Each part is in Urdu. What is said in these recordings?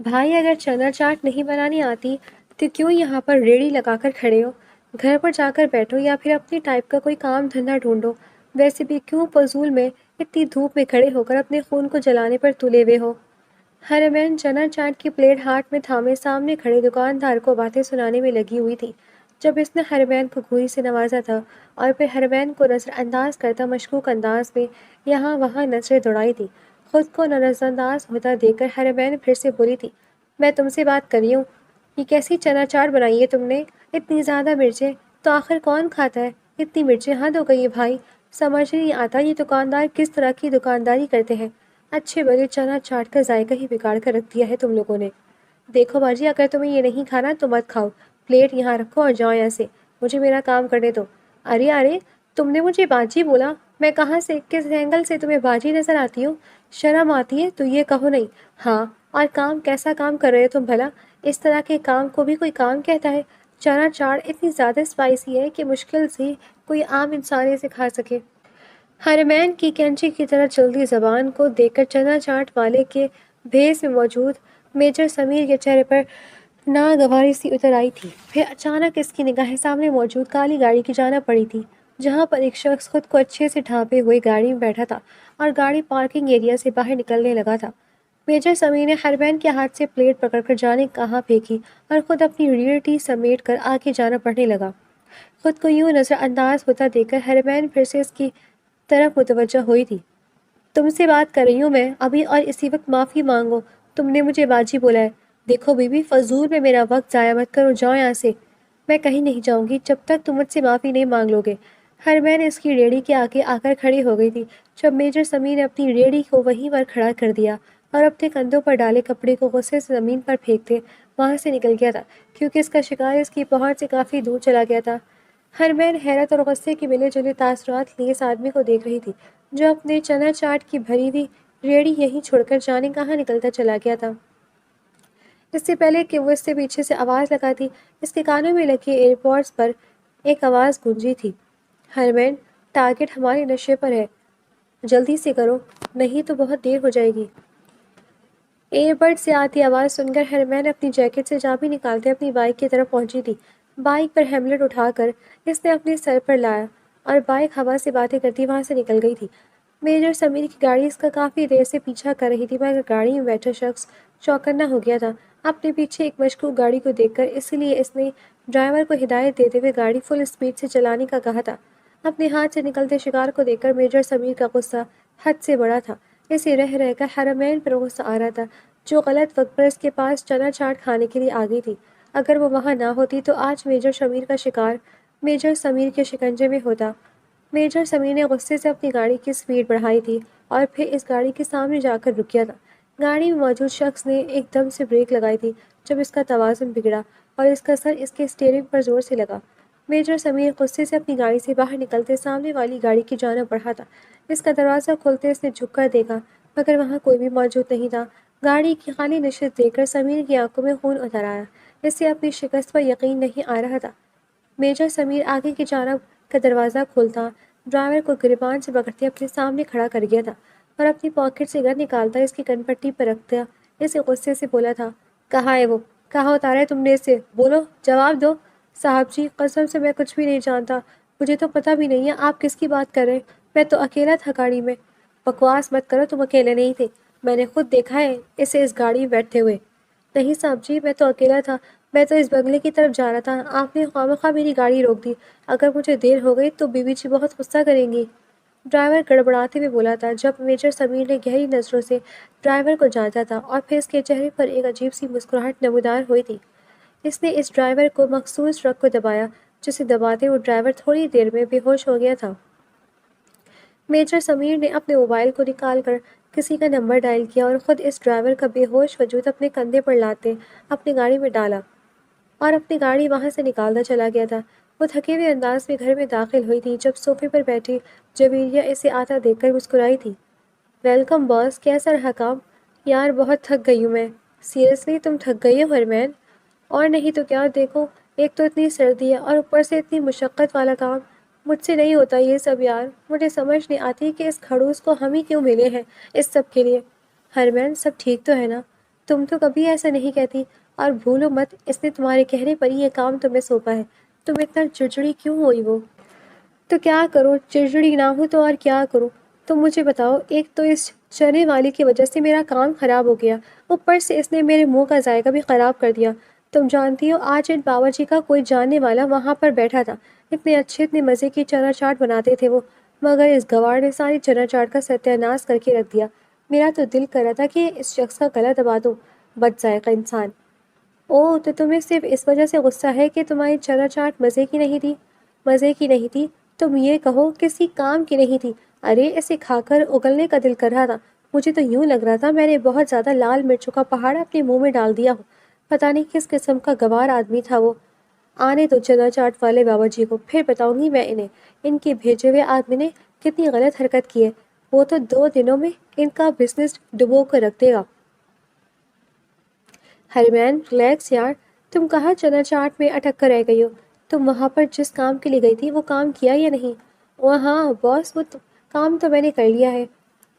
بھائی اگر چنا چاٹ نہیں بنانی آتی تو کیوں یہاں پر ریڑھی لگا کر کھڑے ہو؟ گھر پر جا کر بیٹھو یا پھر اپنی ٹائپ کا کوئی کام دھندا ڈھونڈو۔ ویسے بھی کیوں فضول میں اتنی دھوپ میں کھڑے ہو کر اپنے خون کو جلانے پر تلے ہوئے ہو؟ ہرمین چنا چاٹ کی پلیٹ ہاتھ میں تھامے سامنے کھڑے دکاندار کو باتیں سنانے میں لگی ہوئی تھی۔ جب اس نے ہرمین کو گھوری سے نوازا تھا اور پھر ہرمین کو نظر انداز کرتا مشکوک انداز میں یہاں وہاں نظریں دوڑائی تھی، خود کو نظر انداز ہوتا دیکھ کر ہرمین پھر سے بولی تھی، میں تم سے بات کر رہی ہوں۔ یہ کیسی چنا چاٹ بنائی ہے تم نے؟ اتنی زیادہ مرچیں تو آخر کون کھاتا ہے؟ اتنی مرچیں حد ہو گئی ہے بھائی، سمجھ نہیں آتا یہ دکاندار کس طرح کی دکانداری کرتے ہیں۔ اچھے بڑے چنا چاٹ کا ذائقہ ہی بگاڑ کر رکھ دیا ہے تم لوگوں نے۔ دیکھو باجی، اگر تمہیں یہ نہیں کھانا تو مت کھاؤ، پلیٹ یہاں رکھو اور جاؤ یہاں سے، مجھے میرا کام کرنے دو۔ ارے ارے، تم نے مجھے باجی بولا؟ میں کہاں سے کس اینگل سے تمہیں باجی نظر آتی ہوں؟ شرم آتی ہے تو یہ کہو نہیں۔ ہاں، اور کام کیسا کام کر رہے ہو تم بھلا؟ اس طرح کے کام کو بھی کوئی کام کہتا ہے؟ چنا چاٹ اتنی زیادہ اسپائسی ہے کہ مشکل سے کوئی عام انسان اسے کھا سکے۔ ہرمین کی کینچی کی طرح چلتی زبان کو دیکھ کر چنا چاٹ والے کے بھیس میں موجود میجر سمیر کے چہرے پر ناگواری سی اتر آئی تھی۔ پھر اچانک اس کی نگاہیں سامنے موجود کالی گاڑی کی جانب پڑی تھی، جہاں پر ایک شخص خود کو اچھے سے ڈھانپے ہوئے گاڑی میں بیٹھا تھا اور گاڑی پارکنگ ایریا سے باہر نکلنے لگا تھا۔ میجر سمیر نے ہرمین کے ہاتھ سے پلیٹ پکڑ کر جانے کہاں پھینکی اور خود اپنی ریڑھی سمیٹ کر آگے جانا پڑنے لگا۔ خود کو یوں نظر انداز ہوتا دیکھ کر ہرمین پھر سے اس کی طرف متوجہ ہوئی تھی۔ تم سے بات کر رہی ہوں میں ابھی، اور اسی وقت معافی مانگو، تم نے مجھے باجی بولا ہے۔ دیکھو بی بی، فضول میں میرا وقت ضائع مت کرو، جاؤ یہاں سے۔ میں کہیں نہیں جاؤں گی جب تک تم مجھ سے معافی نہیں مانگ لو گے۔ ہرمین اس کی ریڑھی کے آگے آ کر کھڑی ہو گئی تھی جب میجر سمیر نے اپنی ریڑھی کو وہیں پر کھڑا کر دیا اور اپنے کندھوں پر ڈالے کپڑے کو غصے سے زمین پر پھینکتے وہاں سے نکل گیا تھا، کیونکہ اس کا شکار اس کی پہنچ سے کافی دور چلا گیا تھا۔ ہرمین حیرت اور غصے کے ملے جلے تاثرات لیے اس آدمی کو دیکھ رہی تھی جو اپنے چنا چاٹ کی بھری ہوئی ریڑھی یہیں چھوڑ کر جانے کہاں نکلتا چلا گیا تھا۔ اس سے پہلے کہ وہ اس سے پیچھے سے آواز لگاتی، اس کے کانوں میں لگے ایئر پوڈز پر ایک آواز گونجی تھی، ہرمین، ٹارگٹ ہمارے نشے پر ہے، جلدی سے کرو، نہیں تو بہت دیر ہو جائے گی۔ ایئر بڈ سے آتی آواز سن کر ہرمین اپنی جیکٹ سے چابی نکالتے اپنی بائک کی طرف پہنچی تھی۔ بائک پر ہیملٹ اٹھا کر اس نے اپنے سر پر لایا اور بائک ہوا سے باتیں کرتی وہاں سے نکل گئی تھی۔ میجر سمیر کی گاڑی اس کا کافی دیر سے پیچھا کر رہی تھی، مگر گاڑی میں بیٹھا شخص چوکنا ہو گیا تھا اپنے پیچھے ایک مشکوک گاڑی کو دیکھ کر، اسی لیے اس نے ڈرائیور کو ہدایت دیتے ہوئے گاڑی فل اسپیڈ سے چلانے کا کہا تھا۔ اپنے ہاتھ سے نکلتے شکار کو دیکھ کر میجر سمیر کا غصہ حد سے بڑا تھا۔ اسے رہ رہ کر ہرمین پر غصہ آ رہا تھا جو غلط وقت پر اس کے پاس چنا چاٹ کھانے کے لیے آ گئی تھی۔ اگر وہ وہاں نہ ہوتی تو آج میجر سمیر کا شکار میجر سمیر کے شکنجے میں ہوتا۔ میجر سمیر نے غصے سے اپنی گاڑی کی سپیڈ بڑھائی تھی اور پھر اس گاڑی کے سامنے جا کر رک گیا تھا۔ گاڑی میں موجود شخص نے ایک دم سے بریک لگائی تھی جب اس کا توازن بگڑا اور اس کا سر اس کے اسٹیئرنگ پر زور سے لگا۔ میجر سمیر غصے سے اپنی گاڑی سے باہر نکلتے سامنے والی گاڑی کی جانب بڑھا تھا۔ اس کا دروازہ کھولتے اس نے جھک کر دیکھا، مگر وہاں کوئی بھی موجود نہیں تھا۔ گاڑی کی خالی نشست دیکھ کر سمیر کی آنکھوں میں خون اتر آیا، اسے اپنی شکست پر یقین نہیں آ رہا تھا۔ میجر سمیر آگے کی جانب کا دروازہ کھولتا، ڈرائیور کو گریبان سے پکڑتے اپنے سامنے کھڑا کر گیا تھا اور اپنی پاکٹ سے گن نکالتا اس کی کن پٹی پر رکھتا اسے غصے سے بولا تھا، کہاں ہے وہ؟ کہاں اتارا ہے تم نے اسے؟ بولو، جواب دو۔ صاحب جی، قسم سے میں کچھ بھی نہیں جانتا، مجھے تو پتہ بھی نہیں ہے آپ کس کی بات کر رہے ہیں، میں تو اکیلا تھا گاڑی میں۔ بکواس مت کرو، تم اکیلے نہیں تھے، میں نے خود دیکھا ہے اسے اس گاڑی میں بیٹھتے ہوئے۔ نہیں صاحب جی، میں تو اکیلا تھا، میں تو اس بنگلے کی طرف جا رہا تھا، آپ نے خواہ میری گاڑی روک دی، اگر مجھے دیر ہو گئی تو بیوی جی بہت غصہ کریں گی۔ ڈرائیور گڑبڑاتے ہوئے بولا تھا جب میجر سمیر نے گہری نظروں سے ڈرائیور کو جانچا تھا اور پھر اس کے چہرے پر ایک عجیب سی مسکراہٹ نمودار ہوئی تھی۔ اس نے اس ڈرائیور کو مخصوص رگ کو دبایا جسے دباتے وہ ڈرائیور تھوڑی دیر میں بے ہوش ہو گیا تھا۔ میجر سمیر نے اپنے موبائل کو نکال کر کسی کا نمبر ڈائل کیا اور خود اس ڈرائیور کا بے ہوش وجود اپنے کندھے پر لاتے اپنی گاڑی میں ڈالا اور اپنی گاڑی وہاں سے نکالتا چلا گیا تھا۔ وہ تھکے ہوئے انداز میں گھر میں داخل ہوئی تھی جب صوفے پر بیٹھی جویریہ اسے آتا دیکھ کر مسکرائی تھی۔ ویلکم باس، کیسا رہا کام؟ یار بہت تھک گئی ہوں میں۔ سیریسلی تم تھک گئی ہو ہرمین؟ اور نہیں تو کیا، دیکھو ایک تو اتنی سردی ہے اور اوپر سے اتنی مشقت والا کام، مجھ سے نہیں ہوتا یہ سب یار، مجھے سمجھ نہیں آتی کہ اس کھڑوس کو ہم ہی کیوں ملے ہیں اس سب کے لیے۔ ہرمین، سب ٹھیک تو ہے نا؟ تم تو کبھی ایسا نہیں کہتی، اور بھولو مت اس نے تمہارے کہنے پر ہی یہ کام تمہیں سونپا ہے۔ تم اتنا چڑچڑی کیوں ہوئی وہ؟ تو کیا کروں، چڑچڑی نہ ہو تو اور کیا کروں؟ تم مجھے بتاؤ، ایک تو اس چنے والی کی وجہ سے میرا کام خراب ہو گیا، اوپر سے اس نے میرے منہ کا ذائقہ بھی خراب کر دیا۔ تم جانتی ہو آج ان باورچی کا کوئی جاننے والا وہاں پر بیٹھا تھا، اتنے اچھے اتنے مزے کی چنا چاٹ بناتے تھے وہ، مگر اس گوار نے ساری چنا چاٹ کا ستیہ ناش کر کے رکھ دیا۔ میرا تو دل کر رہا تھا کہ اس شخص کا گلا دبا دوں، بد ذائقہ انسان۔ اوہ، تو تمہیں صرف اس وجہ سے غصہ ہے کہ تمہاری چنا چاٹ مزے کی نہیں تھی؟ مزے کی نہیں تھی؟ تم یہ کہو کسی کام کی نہیں تھی۔ ارے اسے کھا کر اگلنے کا دل کر رہا تھا، مجھے تو یوں لگ رہا تھا میں نے بہت زیادہ لال مرچوں کا پہاڑ اپنے منہ میں ڈال دیا ہو۔ پتہ نہیں کس قسم کا گوار آدمی تھا وہ۔ آنے دو چنا چاٹ والے بابا جی کو، پھر بتاؤں گی میں انہیں، ان کے بھیجے ہوئے آدمی نے کتنی غلط حرکت کی ہے۔ وہ تو 2 دنوں میں ان کا بزنس ڈبو کر رکھ دے گا۔ ہرمین ریلیکس یار، تم کہاں چنا چاٹ میں اٹک کر رہ گئی ہو؟ تم وہاں پر جس کام کے لیے گئی تھی وہ کام کیا یا نہیں؟ ہاں باس، کام تو میں نے کر لیا ہے،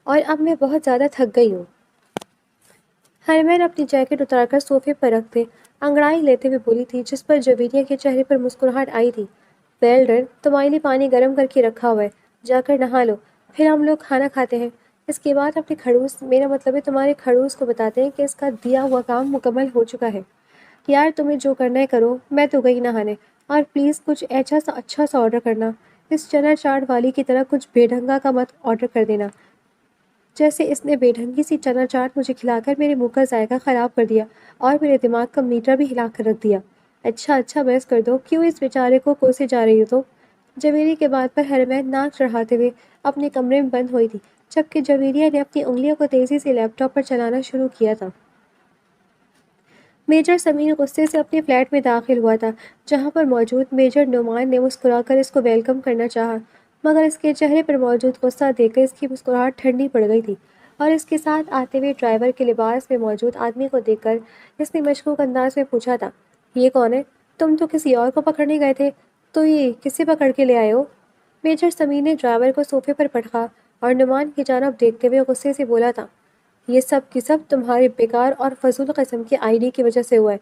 اور اب میں بہت زیادہ تھک گئی ہوں۔ ہرمین اپنی جیکٹ اتار کر صوفے پر رکھ دے انگڑائی لیتے ہوئے بولی تھی، جس پر جویریہ کے چہرے پر مسکراہٹ آئی تھی۔ ویل ڈن، تمہارے لیے پانی گرم کر کے رکھا ہوا ہے، جا کر نہا لو، پھر ہم لوگ کھانا کھاتے ہیں۔ اس کے بعد اپنے کھڑوس، میرا مطلب ہے تمہارے کھڑوس کو بتاتے ہیں کہ اس کا دیا ہوا کام مکمل ہو چکا ہے۔ یار تمہیں جو کرنا ہے کرو، میں تو گئی نہانے، اور پلیز کچھ اچھا سا آرڈر کرنا، اس چنا چاٹ والی کی طرح کچھ بے ڈھنگا کا مت آرڈر کر دینا، جیسے اس نے بے ڈھنگی سی چنا چاٹ مجھے کھلا کر میرے منہ کا ذائقہ خراب کر دیا اور میرے دماغ کا میٹر بھی ہلا کر رکھ دیا۔ اچھا بحث کر دو، کیوں اس بیچارے کو کوسے جا رہی ہو تو؟ جویری کے بات پر ہرمین ناک چڑھاتے ہوئے اپنے کمرے میں بند ہوئی تھی، جبکہ جویریہ نے اپنی انگلیوں کو تیزی سے لیپ ٹاپ پر چلانا شروع کیا تھا۔ میجر سمیر غصے سے اپنے فلیٹ میں داخل ہوا تھا، جہاں پر موجود میجر نعمان نے مسکرا کر اس کو ویلکم کرنا چاہا، مگر اس کے چہرے پر موجود غصہ دیکھ کر اس کی مسکراہٹ ٹھنڈی پڑ گئی تھی، اور اس کے ساتھ آتے ہوئے ڈرائیور کے لباس میں موجود آدمی کو دیکھ کر اس نے مشکوک انداز میں پوچھا تھا، یہ کون ہے؟ تم تو کسی اور کو پکڑنے گئے تھے، تو یہ کسے پکڑ کے لے آئے ہو؟ میجر سمیر نے ڈرائیور کو صوفے پر پٹکا اور نعمان کی جانب دیکھتے ہوئے غصے سے بولا تھا، یہ سب کی سب تمہارے بیکار اور فضول قسم کی آئی ڈی کی وجہ سے ہوا ہے۔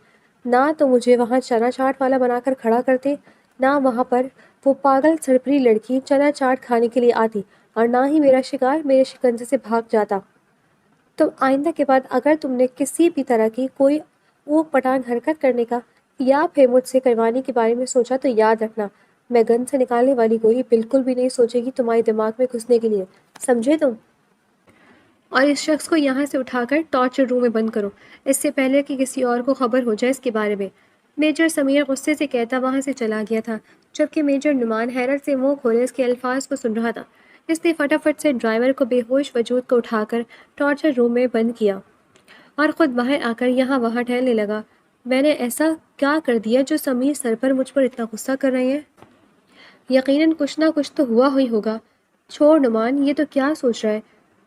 نہ تو مجھے وہاں چنا چاٹ والا بنا کر کھڑا کرتے، نہ وہاں پر وہ پاگل سرپری لڑکی چنا چاٹ کھانے کے لیے آتی، اور نہ ہی میرا شکار میرے شکنجے سے بھاگ جاتا۔ تو آئندہ کے بعد اگر تم نے کسی بھی طرح کی کوئی اوک پٹانگ حرکت کرنے کا یا پھر مجھ سے کروانے کے بارے میں سوچا تو یاد رکھنا، میں گن سے نکالنے والی گولی بالکل بھی نہیں سوچے گی تمہارے دماغ میں گھسنے کے لیے، سمجھے تم؟ اور اس شخص کو یہاں سے اٹھا کر ٹارچر روم میں بند کرو، اس سے پہلے کہ کسی اور کو خبر ہو جائے اس کے بارے میں۔ میجر سمیر غصے سے کہتا وہاں سے چلا گیا تھا، جبکہ میجر نعمان حیرت سے منہ کھولے اس کے الفاظ کو سن رہا تھا۔ اس نے فٹافٹ سے ڈرائیور کو بے ہوش وجود کو اٹھا کر ٹارچر روم میں بند کیا اور خود باہر آ کر یہاں وہاں ٹہلنے لگا۔ میں نے ایسا کیا کر دیا جو سمیر سر پر مجھ پر اتنا غصہ کر رہے ہیں؟ یقیناً کچھ نہ کچھ تو ہوا ہی ہوگا۔ چھوڑ نعمان، یہ تو کیا سوچ رہا ہے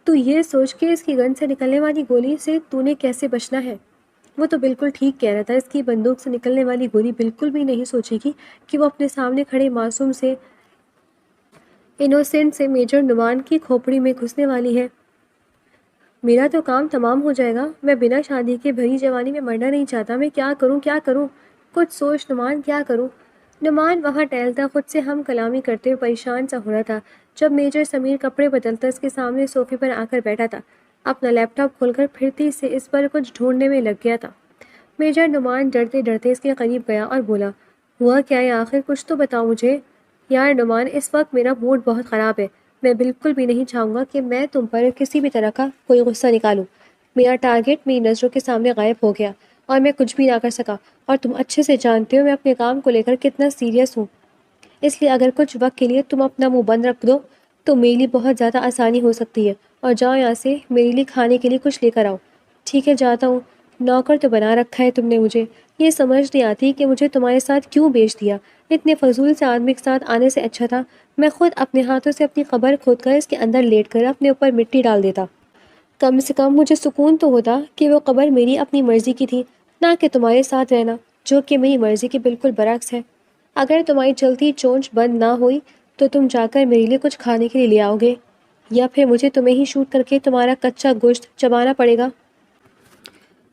تو؟ یہ سوچ کے اس کی گن سے نکلنے والی گولی سے تو نے کیسے بچنا ہے؟ وہ تو بالکل ٹھیک کہہ رہا تھا، اس کی بندوق سے نکلنے والی گولی بالکل بھی نہیں سوچے گی کہ وہ اپنے سامنے کھڑے معصوم سے انوسینٹ سے میجر نعمان کی کھوپڑی میں گھسنے والی ہے۔ میرا تو کام تمام ہو جائے گا، میں بنا شادی کے بھری جوانی میں مرنا نہیں چاہتا، میں کیا کروں؟ کچھ سوچ نعمان، کیا کروں؟ نعمان وہاں ٹہلتا خود سے ہم کلامی کرتے ہوئے پریشان سا ہو رہا تھا، جب میجر سمیر کپڑے بدلتا اس کے سامنے صوفے پر آ کر بیٹھا تھا، اپنا لیپ ٹاپ کھول کر پھرتی سے اس پر کچھ ڈھونڈنے میں لگ گیا تھا۔ میجر نعمان ڈرتے ڈرتے اس کے قریب گیا اور بولا، ہوا کیا ہے آخر؟ کچھ تو بتاؤ مجھے۔ یار نعمان، اس وقت میرا موڈ بہت خراب ہے، میں بالکل بھی نہیں چاہوں گا کہ میں تم پر کسی بھی طرح کا کوئی غصہ نکالوں۔ میرا ٹارگٹ میری نظروں کے سامنے غائب ہو گیا اور میں کچھ بھی نہ کر سکا، اور تم اچھے سے جانتے ہو میں اپنے کام کو لے کر کتنا سیریس ہوں، اس لیے اگر کچھ وقت کے لیے تم اپنا منہ بند رکھ دو تو میرے لیے بہت زیادہ آسانی ہو سکتی ہے، اور جاؤ یہاں سے، میرے لیے کھانے کے لیے کچھ لے کر آؤ۔ ٹھیک ہے، جاتا ہوں۔ نوکر تو بنا رکھا ہے تم نے مجھے، یہ سمجھ نہیں آتی کہ مجھے تمہارے ساتھ کیوں بھیج دیا، اتنے فضول سے آدمی کے ساتھ آنے سے اچھا تھا میں خود اپنے ہاتھوں سے اپنی قبر کھود کر اس کے اندر لیٹ کر اپنے اوپر مٹی ڈال دیتا۔ کم سے کم مجھے سکون تو ہوتا کہ وہ قبر میری اپنی مرضی کی تھی، نہ کہ تمہارے ساتھ رہنا، جو کہ میری مرضی کے بالکل برعکس ہے۔ اگر تمہاری چلتی چونچ بند نہ ہوئی تو تم جا کر میرے لیے کچھ کھانے کے لیے لے آؤ گے، یا پھر مجھے تمہیں ہی شوٹ کر کے تمہارا کچا گوشت چبانا پڑے گا۔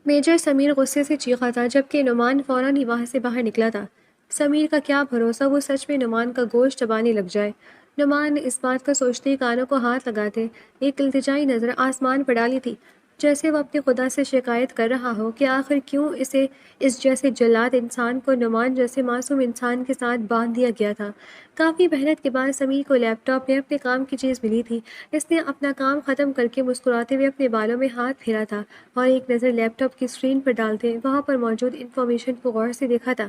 میجر سمیر غصے سے چیخا تھا جبکہ نعمان فوراً ہی وہاں سے باہر نکلا تھا۔ سمیر کا کیا بھروسہ وہ سچ میں نعمان کا گوشت چبانے لگ جائے۔ نعمان نے اس بات کا سوچتے ہی کانوں کو ہاتھ لگاتے ایک التجائی نظر آسمان پر ڈالی تھی، جیسے وہ اپنے خدا سے شکایت کر رہا ہو کہ آخر کیوں اسے اس جیسے جلاد انسان کو نعمان جیسے معصوم انسان کے ساتھ باندھ دیا گیا تھا۔ کافی محنت کے بعد سمیر کو لیپ ٹاپ میں اپنے کام کی چیز ملی تھی۔ اس نے اپنا کام ختم کر کے مسکراتے ہوئے اپنے بالوں میں ہاتھ پھیرا تھا اور ایک نظر لیپ ٹاپ کی اسکرین پر ڈالتے وہاں پر موجود انفارمیشن کو غور سے دیکھا تھا۔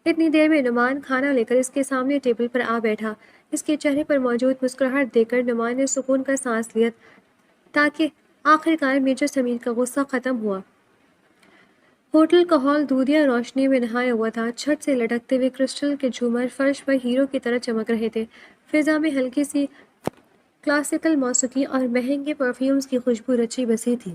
اتنی دیر میں نعمان کھانا لے کر اس کے سامنے ٹیبل پر آ بیٹھا۔ اس کے چہرے پر موجود مسکراہٹ دیکھ کر نعمان نے سکون کا سانس لیا تاکہ آخرکار میجر سمیر کا غصہ ختم ہوا۔ ہوٹل کا ہال دودھیا روشنی میں نہایا ہوا تھا۔ چھت سے لٹکتے ہوئے کرسٹل کے جھومر فرش پر ہیرو کی طرح چمک رہے تھے۔ فضا میں ہلکی سی کلاسیکل موسیقی اور مہنگے پرفیومز کی خوشبو رچی بسی تھی۔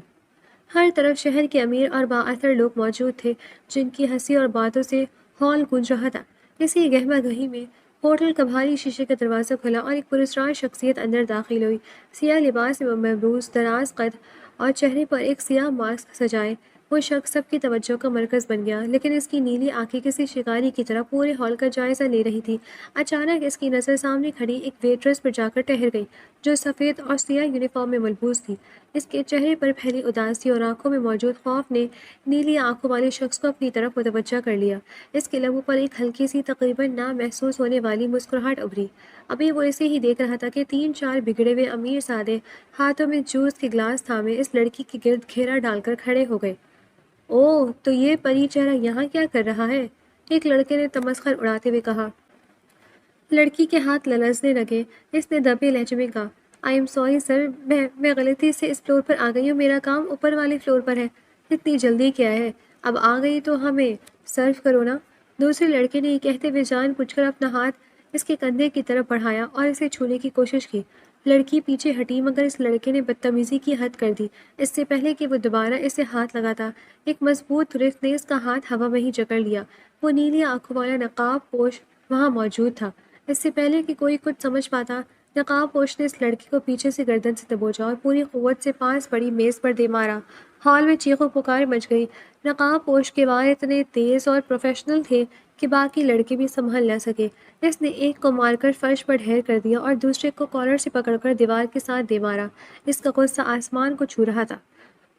ہر طرف شہر کے امیر اور بااثر لوگ موجود تھے جن کی ہنسی اور باتوں سے ہال گونج رہا تھا۔ اسی گہما گہی میں ہوٹل کا بھاری شیشے کا دروازہ کھلا اور ایک پراسرار شخصیت اندر داخل ہوئی۔ سیاہ لباس میں ملبوس، دراز قد اور چہرے پر ایک سیاہ ماسک سجائے وہ شخص سب کی توجہ کا مرکز بن گیا، لیکن اس کی نیلی آنکھیں کسی شکاری کی طرح پورے ہال کا جائزہ لے رہی تھی۔ اچانک اس کی نظر سامنے کھڑی ایک ویٹرس پر جا کر ٹھہر گئی جو سفید اور سیاہ یونیفارم میں ملبوس تھی۔ اس کے چہرے پر پھیلی اداسی اور آنکھوں میں موجود خوف نے نیلی آنکھوں والے شخص کو اپنی طرف متوجہ کر لیا۔ اس کے لبوں پر ایک ہلکی سی تقریباً نہ محسوس ہونے والی مسکراہٹ ابھری۔ ابھی وہ اسے ہی دیکھ رہا تھا کہ 3-4 بگڑے ہوئے امیر سادے ہاتھوں میں جوس کے گلاس تھامے اس لڑکی کے گرد گھیرا ڈال کر کھڑے ہو گئے۔ اوہ، تو یہ پری چہرہ یہاں کیا کر رہا ہے؟ ایک لڑکے نے تمسخر اڑاتے ہوئے کہا۔ لڑکی کے ہاتھ للزنے لگے۔ اس نے دبے لہجے میں کہا، آئی ایم سوری سر، میں غلطی سے اس فلور پر آ گئی ہوں، میرا کام اوپر والے فلور پر ہے۔ اتنی جلدی کیا ہے؟ اب آ گئی تو ہمیں سرو کرو نا۔ دوسرے لڑکے نے یہ کہتے ہوئے جان بوجھ کر اپنا ہاتھ اس کے کندھے کی طرف بڑھایا اور اسے چھونے کی کوشش کی۔ لڑکی پیچھے ہٹی مگر اس لڑکے نے بدتمیزی کی حد کر دی۔ اس سے پہلے کہ وہ دوبارہ اسے ہاتھ لگاتا، ایک مضبوط گرفت نے اس کا ہاتھ ہوا میں ہی جکڑ لیا۔ وہ نیلی آنکھوں والا نقاب پوش وہاں موجود تھا۔ اس سے پہلے کہ کوئی کچھ سمجھ پاتا، نقاب پوش نے اس لڑکی کو پیچھے سے گردن سے دبوچا اور پوری قوت سے پاس پڑی میز پر دے مارا۔ ہال میں چیخ و پکار مچ گئی۔ نقاب پوش کے وار اتنے تیز اور پروفیشنل تھے کہ باقی لڑکے بھی سنبھل نہ سکے۔ اس نے ایک کو مار کر فرش پر ڈھیر کر دیا اور دوسرے کو کالر سے پکڑ کر دیوار کے ساتھ دے مارا۔ اس کا غصہ آسمان کو چھو رہا تھا۔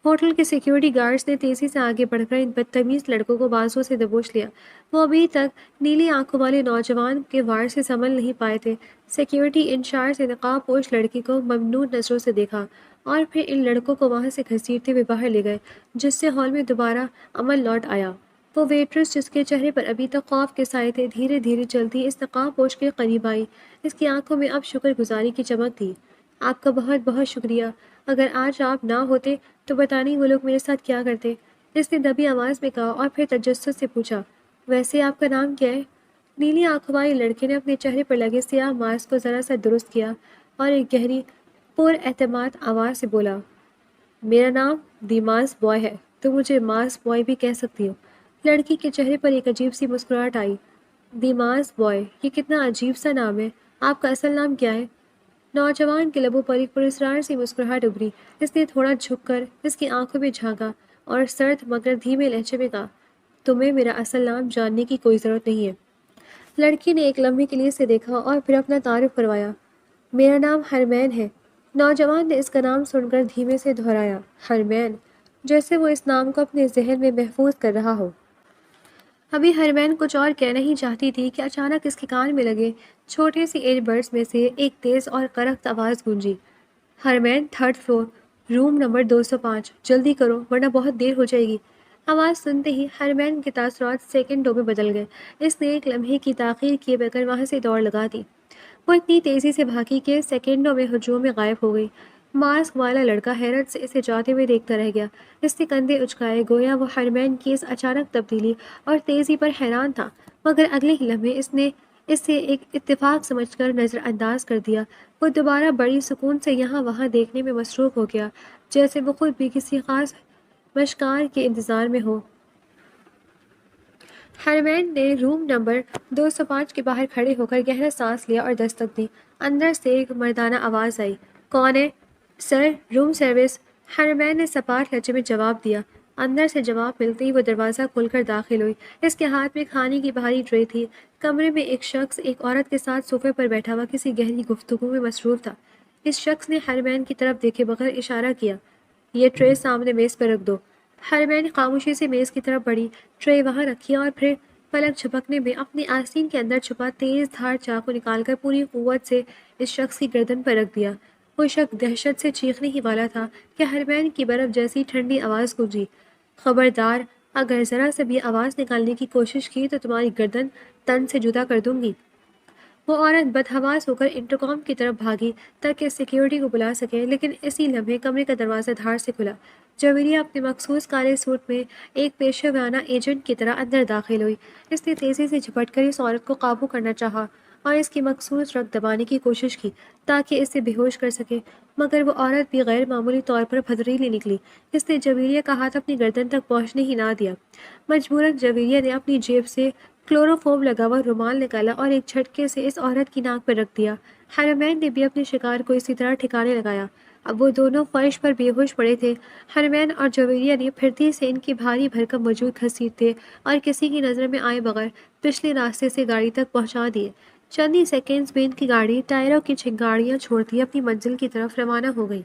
ہوٹل کے سیکیورٹی گارڈز نے تیزی سے آگے بڑھ کر ان بدتمیز لڑکوں کو بازو سے دبوچ لیا۔ وہ ابھی تک نیلی آنکھوں والے نوجوان کے وار سے سنبھل نہیں پائے تھے۔ سیکیورٹی انچارج نے نقاب پوش لڑکی کو ممنوع نظروں سے دیکھا اور پھر ان لڑکوں کو وہاں سے گھسیٹتے ہوئے باہر لے گئے، جس سے ہال میں دوبارہ امن لوٹ آیا۔ وہ ویٹرس جس کے چہرے پر ابھی تک خوف کے سائے تھے دھیرے دھیرے چلتی اس نقاب پوش کے قریب آئی۔ اس کی آنکھوں میں اب شکر گزاری کی چمک تھی۔ آپ کا بہت بہت شکریہ، اگر آج آپ نہ ہوتے تو پتہ نہیں وہ لوگ میرے ساتھ کیا کرتے، اس نے دبی آواز میں کہا اور پھر تجسس سے پوچھا، ویسے آپ کا نام کیا ہے؟ نیلی آنکھوں والے لڑکے نے اپنے چہرے پر لگے سیاہ ماسک کو ذرا سا درست کیا اور ایک گہری پر اعتماد آواز سے بولا، میرا نام دی ماس بوائے ہے، تو مجھے ماس بوائے بھی کہہ سکتی ہو۔ لڑکی کے چہرے پر ایک عجیب سی مسکراہٹ آئی۔ دی ماس بوائے، یہ کتنا عجیب سا نام ہے، آپ کا اصل نام کیا ہے؟ نوجوان کے لبوں پر ایک پراسرار سی مسکراہٹ ابھری۔ اس نے تھوڑا جھک کر اس کی آنکھوں میں جھانکا اور سرد مگر دھیمے لہجے میں کہا، تمہیں میرا اصل نام جاننے کی کوئی ضرورت نہیں ہے۔ لڑکی نے ایک لمحے کے لیے اسے دیکھا اور پھر اپنا تعارف کروایا، میرا نام ہرمین ہے۔ نوجوان نے اس کا نام سن کر دھیمے سے دہرایا، ہرمین، جیسے وہ اس نام کو اپنے ذہن میں محفوظ کر رہا ہو۔ ابھی ہرمین کچھ اور کہنا ہی چاہتی تھی کہ اچانک اس کے کان میں لگے چھوٹے سی ایئر بڈز میں سے ایک تیز اور کرخت آواز گونجی، Herman, 3rd floor, room number 205، جلدی کرو ورنہ بہت دیر ہو جائے گی۔ آواز سنتے ہی ہرمین کے تاثرات سیکنڈوں میں بدل گئے۔ اس نے ایک لمحے کی تاخیر کیے بغیر وہاں سے دوڑ لگا دی۔ وہ اتنی تیزی سے بھاگی کہ سیکنڈوں میں ہجوم میں غائب ہو گئی۔ ماسک والا لڑکا حیرت سے اسے جاتے ہوئے دیکھتا رہ گیا۔ اس نے کندھے اچکائے گویا وہ ہرمین کی اس اچانک تبدیلی اور تیزی پر حیران تھا، مگر اگلے ہی لمحے اس نے اسے ایک اتفاق سمجھ کر نظر انداز کر دیا۔ وہ دوبارہ بڑی سکون سے یہاں وہاں دیکھنے میں مصروف ہو گیا، جیسے وہ خود بھی کسی خاص مشکار کے انتظار میں ہو۔ ہرمین نے روم نمبر 205 کے باہر کھڑے ہو کر گہرا سانس لیا اور دستک دی۔ اندر سے ایک مردانہ آواز آئی، کون ہے؟ سر، روم سروس، ہرمین نے سپاٹ لہجے میں جواب دیا۔ اندر سے جواب ملتے ہی وہ دروازہ کھول کر داخل ہوئی۔ اس کے ہاتھ میں کھانے کی بھاری ٹرے تھی۔ کمرے میں ایک شخص ایک عورت کے ساتھ صوفے پر بیٹھا ہوا کسی گہری گفتگو میں مصروف تھا۔ اس شخص نے حرمین کی طرف دیکھے بغیر اشارہ کیا۔ یہ ٹرے سامنے میز پر رکھ دو۔ حرمین خاموشی سے میز کی طرف بڑھی، ٹرے وہاں رکھی اور پھر پلک جھپکنے میں اپنی آستین کے اندر چھپا تیز دھار چاقو نکال کر پوری قوت سے اس شخص کی گردن پر رکھ دیا۔ وہ شخص دہشت سے چیخنے ہی والا تھا کہ حرمین کی برف جیسی ٹھنڈی آواز گونجی۔ خبردار، اگر ذرا سے بھی آواز نکالنے کی کوشش کی تو تمہاری گردن تن سے جدا کر دوں گی۔ وہ عورت بدحواس ہو کر انٹرکام کی طرف بھاگی تاکہ سیکیورٹی کو بلا سکے، لیکن اسی لمحے کمرے کا دروازہ دھار سے کھلا۔ جویریہ اپنے مخصوص کالے سوٹ میں ایک پیشہ ورانہ ایجنٹ کی طرح اندر داخل ہوئی۔ اس نے تیزی سے جھپٹ کر اس عورت کو قابو کرنا چاہا اور اس کی مخصوص رگ دبانے کی کوشش کی تاکہ اسے بے ہوش کر سکے، مگر وہ عورت بھی غیر معمولی طور پر پھدریلی نکلی۔ اس نے جویریہ کا ہاتھ اپنی گردن تک پہنچنے ہی نہ دیا۔ مجبوراً جویریہ نے اپنی جیب سے کلوروفورم لگا ہوا رومال نکالا اور ایک جھٹکے سے اس عورت کی ناک پر رکھ دیا۔ حرمین نے بھی اپنے شکار کو اسی طرح ٹھکانے لگایا۔ اب وہ دونوں فرش پر بے ہوش پڑے تھے۔ حرمین اور جویریہ نے پھرتی سے ان کی بھاری بھرکم وجود گھسیٹتے اور کسی کی نظر میں آئے بغیر پچھلے راستے سے گاڑی تک پہنچا دیے۔ چند ہی سیکنڈز میں ان کی گاڑی ٹائروں کی چنگاڑیاں چھوڑتی اپنی منزل کی طرف روانہ ہو گئی۔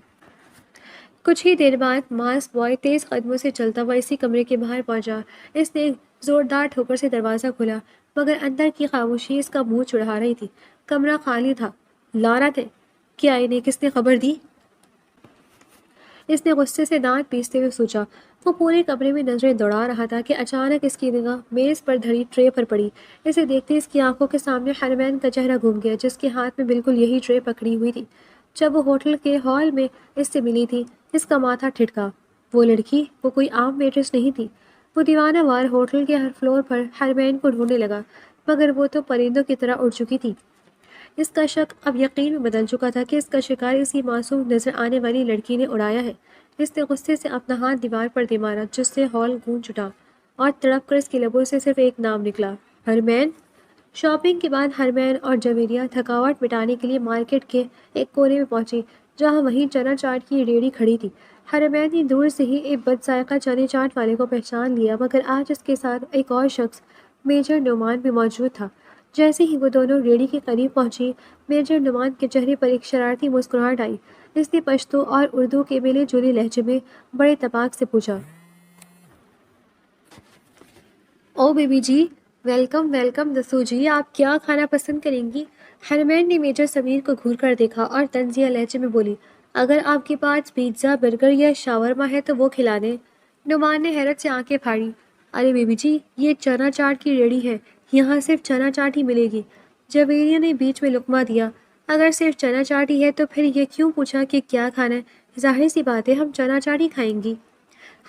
کچھ ہی دیر بعد ماسک بوائے تیز قدموں سے چلتا ہوا اسی کمرے کے باہر پہنچا۔ اس نے زوردار ٹھوکر سے دروازہ کھولا، مگر اندر کی خاموشی اس کا منہ چڑھا رہی تھی۔ کمرہ خالی تھا۔ لعنت ہے، کیا انہیں کس نے خبر دی؟ اس نے غصے سے دانت پیستے ہوئے سوچا۔ وہ پورے کمرے میں نظریں دوڑا رہا تھا کہ اچانک اس کی نگاہ میز پر دھری ٹرے پر پڑی۔ اسے دیکھتے اس کی آنکھوں کے سامنے حرمین کا چہرہ گھوم گیا، جس کے ہاتھ میں بالکل یہی ٹرے پکڑی ہوئی تھی جب وہ ہوٹل کے ہال میں اس سے ملی تھی۔ اس کا ماتھا ٹھٹکا۔ وہ لڑکی، وہ کوئی عام ویٹرس نہیں تھی۔ وہ دیوانہ وار ہوٹل کے ہر فلور پر حرمین کو ڈھونڈنے لگا، مگر وہ تو پرندوں کی طرح اڑ چکی تھی۔ اس کا شک اب یقین میں بدل چکا تھا کہ اس کا شکار اسی معصوم نظر آنے والی لڑکی نے اڑایا ہے۔ اس نے غصے سے اپنا ہاتھ دیوار پر دے مارا، جس سے ہال گونج اٹھا اور تڑپ کر اس کے لبوں سے صرف ایک نام نکلا، حرمین۔ شاپنگ کے بعد حرمین اور جویریہ تھکاوٹ مٹانے کے لیے مارکیٹ کے ایک کونے میں پہنچی، جہاں وہیں چنا چاٹ کی ریڑھی کھڑی تھی۔ حرمین نے دور سے ہی ایک بد ذائقہ چنے چاٹ والے کو پہچان لیا، مگر آج اس کے ساتھ ایک اور شخص میجر نعمان بھی موجود تھا۔ جیسے ہی وہ دونوں ریڑھی کے قریب پہنچی، میجر نعمان کے چہرے پر ایک شرارتی مسکراہٹ آئی۔ اس نے پشتو اور اردو کے ملے جلے لہجے میں بڑے تپاک سے پوچھا، او بیبی جی، ویلکم ویلکم، دسو جی آپ کیا کھانا پسند کریں گی؟ حرمین نے میجر سمیر کو گھور کر دیکھا اور طنزیہ لہجے میں بولی، اگر آپ کے پاس پیزا، برگر یا شاورما ہے تو وہ کھلا دیں۔ نعمان نے حیرت سے آنکھیں پھاڑی، ارے بیبی جی، یہ چنا چاٹ کی ریڑھی ہے، یہاں صرف چنا چاٹ ہی ملے گی۔ جویریہ نے بیچ میں لقمہ دیا، اگر صرف چنا چاٹ ہی ہے تو پھر یہ کیوں پوچھا کہ کیا کھانا ہے؟ ظاہر سی بات ہے ہم چنا چاٹ ہی کھائیں گی۔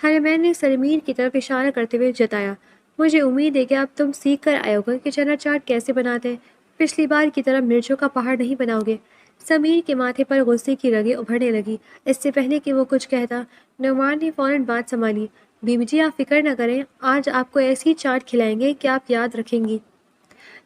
حرمین نے سمیر کی طرف اشارہ کرتے ہوئے جتایا، مجھے امید ہے کہ اب تم سیکھ کر آئے ہوگے کہ چنا چاٹ کیسے بناتے ہیں، پچھلی بار کی طرح مرچوں کا پہاڑ نہیں بناؤ گے۔ سمیر کے ماتھے پر غصے کی رگیں ابھرنے لگی۔ اس سے پہلے کہ وہ کچھ کہتا، نعمان نے فوراً بات سنبھالی، بیبی جی آپ فکر نہ کریں، آج آپ کو ایسی چاٹ کھلائیں گے کہ آپ یاد رکھیں گی۔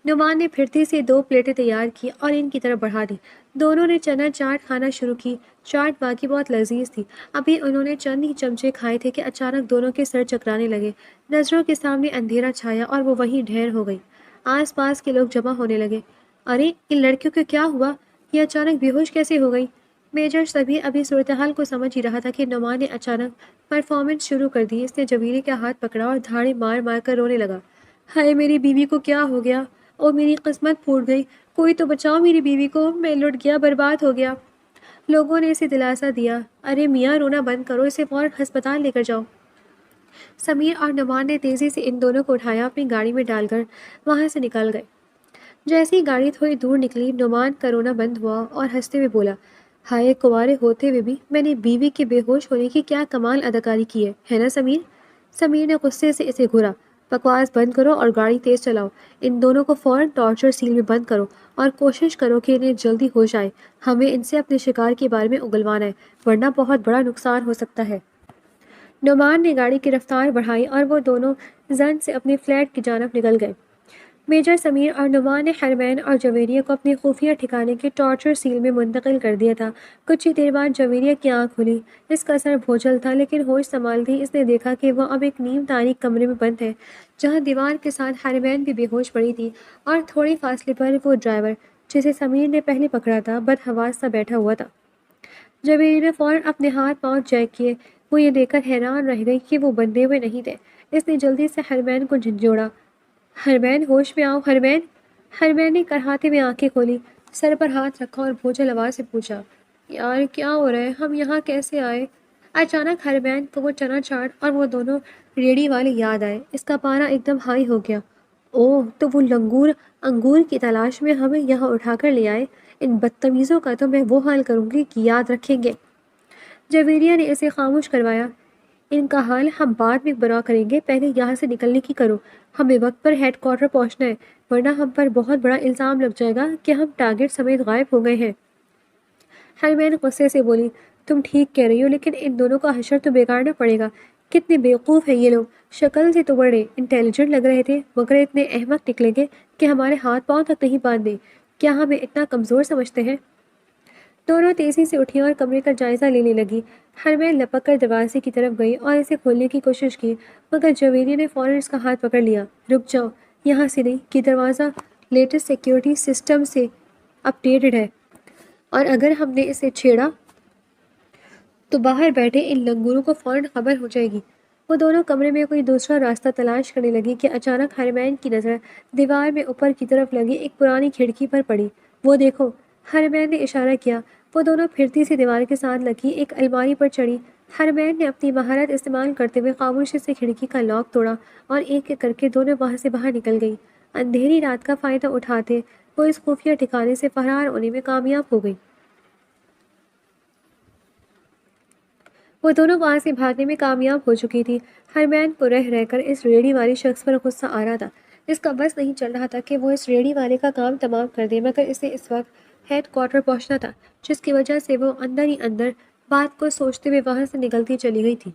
نعمان نے پھرتی سے 2 پلیٹیں تیار کی اور ان کی طرف بڑھا دی۔ دونوں نے چنا چاٹ کھانا شروع کی۔ چاٹ واقعی بہت لذیذ تھی۔ ابھی انہوں نے چند ہی چمچے کھائے تھے کہ اچانک دونوں کے سر چکرانے لگے۔ نظروں کے سامنے اندھیرا چھایا اور وہ وہیں ڈھیر ہو گئی۔ آس پاس کے لوگ جمع ہونے لگے۔ ارے ان لڑکیوں کو کیا ہوا؟ یہ اچانک بے ہوش کیسے ہو گئی؟ میجر سمیر ابھی صورتحال کو سمجھ ہی رہا تھا کہ نعمان نے اچانک پرفارمنس شروع کر دی۔ اس نے جویریہ کا ہاتھ پکڑا اور دھاڑیں مار مار کر رونے لگا، ہائے میری بیوی کو کیا ہو گیا؟ اور میری قسمت پھوٹ گئی، کوئی تو بچاؤ میری بیوی کو، میں لٹ گیا، برباد ہو گیا۔ لوگوں نے اسے دلاسا دیا، ارے میاں رونا بند کرو، اسے فوراً ہسپتال لے کر جاؤ۔ سمیر اور نعمان نے تیزی سے ان دونوں کو اٹھایا، اپنی گاڑی میں ڈال کر وہاں سے نکل گئے۔ جیسے ہی گاڑی تھوڑی دور نکلی، نعمان کا رونا بند ہوا اور ہنستے ہوئے بولا، ہائے کنوارے ہوتے ہوئے بھی میں نے بیوی کے بے ہوش ہونے کی کیا کمال اداکاری کی ہے نا سمیر؟ سمیر نے غصے سے اسے گھورا، بکواس بند کرو اور گاڑی تیز چلاؤ، ان دونوں کو فوراً ٹارچر سیل میں بند کرو اور کوشش کرو کہ انہیں جلدی ہوش آئے، ہمیں ان سے اپنے شکار کے بارے میں اگلوانا ہے، ورنہ بہت بڑا نقصان ہو سکتا ہے۔ نعمان نے گاڑی کی رفتار بڑھائی اور وہ دونوں زن سے اپنی فلیٹ کی جانب نکل گئے۔ میجر سمیر اور نعمان نے حرمین اور جویریہ کو اپنے خفیہ ٹھکانے کے ٹارچر سیل میں منتقل کر دیا تھا۔ کچھ ہی دیر بعد جویریہ کی آنکھ کھلی۔ اس کا سر بھوچل تھا، لیکن ہوش سنبھالتے ہی اس نے دیکھا کہ وہ اب ایک نیم تاریک کمرے میں بند ہے، جہاں دیوار کے ساتھ حرمین بھی بے ہوش پڑی تھی، اور تھوڑے فاصلے پر وہ ڈرائیور، جسے سمیر نے پہلے پکڑا تھا، بدحواس سا بیٹھا ہوا تھا۔ جویریہ نے فوراً اپنے ہاتھ پاؤں چیک کیے۔ وہ یہ دیکھ کر حیران رہ گئی کہ وہ بندھے ہوئے نہیں تھے۔ اس نے جلدی سے حرمین کو جھنجھوڑا۔ حرمین، ہوش میں آؤ حرمین۔ حرمین نے کرہاتے ہوئے آنکھیں کھولی، سر پر ہاتھ رکھا اور بھوچل آواز سے پوچھا، یار کیا ہو رہا ہے؟ ہم یہاں کیسے آئے؟ اچانک حرمین کو وہ چنا چاٹ اور وہ دونوں ریڑھی والے یاد آئے۔ اس کا پارا ایک دم ہائی ہو گیا۔ اوہ، تو وہ لنگور انگور کی تلاش میں ہمیں یہاں اٹھا کر لے آئے۔ ان بدتمیزوں کا تو میں وہ حال کروں گی کہ یاد رکھیں گے۔ جویریہ نے اسے خاموش کروایا۔ ان کا حال ہم بعد میں برا کریں گے، پہلے یہاں سے نکلنے کی کرو۔ ہمیں وقت پر ہیڈ کوارٹر پہنچنا ہے، ورنہ ہم پر بہت بڑا الزام لگ جائے گا کہ ہم ٹارگٹ سمیت غائب ہو گئے ہیں۔ حرمین غصے سے بولی، تم ٹھیک کہہ رہی ہو، لیکن ان دونوں کا حشر تو بگاڑنا پڑے گا۔ کتنے بیوقوف ہیں یہ لوگ! شکل سے تو بڑے انٹیلیجنٹ لگ رہے تھے، مگر اتنے احمق نکلیں گے کہ ہمارے ہاتھ پاؤں تک نہیں باندھے۔ کیا ہمیں اتنا کمزور سمجھتے ہیں؟ دونوں تیزی سے اٹھی اور کمرے کا جائزہ لینے لگی۔ حرمین لپک کر دروازے کی طرف گئی اور اسے کھولنے کی کوشش کی، مگر جویریہ نے فوراً اس کا ہاتھ پکڑ لیا۔ رک جاؤ، یہاں سے نہیں، کہ دروازہ لیٹسٹ سیکیورٹی سسٹم سے اپ ڈیٹڈ ہے، اور اگر ہم نے اسے چھیڑا تو باہر بیٹھے ان لنگوروں کو فوراً خبر ہو جائے گی۔ وہ دونوں کمرے میں کوئی دوسرا راستہ تلاش کرنے لگی کہ اچانک حرمین کی نظر دیوار میں اوپر کی طرف لگی ایک پرانی کھڑکی پر پڑی۔ وہ دیکھو، حرمین نے اشارہ کیا۔ وہ دونوں پھرتی سی دیوار کے ساتھ لگی ایک الماری پر چڑھی۔ حرمین نے اپنی مہارت استعمال کرتے ہوئے خاموشی سے کھڑکی کا لاک توڑا اور ایک ایک کر کے دونوں وہاں سے باہر نکل گئی۔ اندھیری رات کا فائدہ اٹھاتے وہ اس خفیہ ٹھکانے سے فرار ہونے میں کامیاب ہو گئی۔ وہ دونوں وہاں سے بھاگنے میں کامیاب ہو چکی تھی۔ حرمین کو رہ رہ کر اس ریڑھی والے شخص پر غصہ آ رہا تھا۔ اس کا بس نہیں چل رہا تھا کہ وہ اس ریڑھی والے کا کام تمام کر دے، مگر اسے اس وقت ہیڈ کوارٹر پہنچنا تھا، جس کی وجہ سے وہ اندر ہی اندر بات کو سوچتے ہوئے وہاں سے نکلتی چلی گئی تھی۔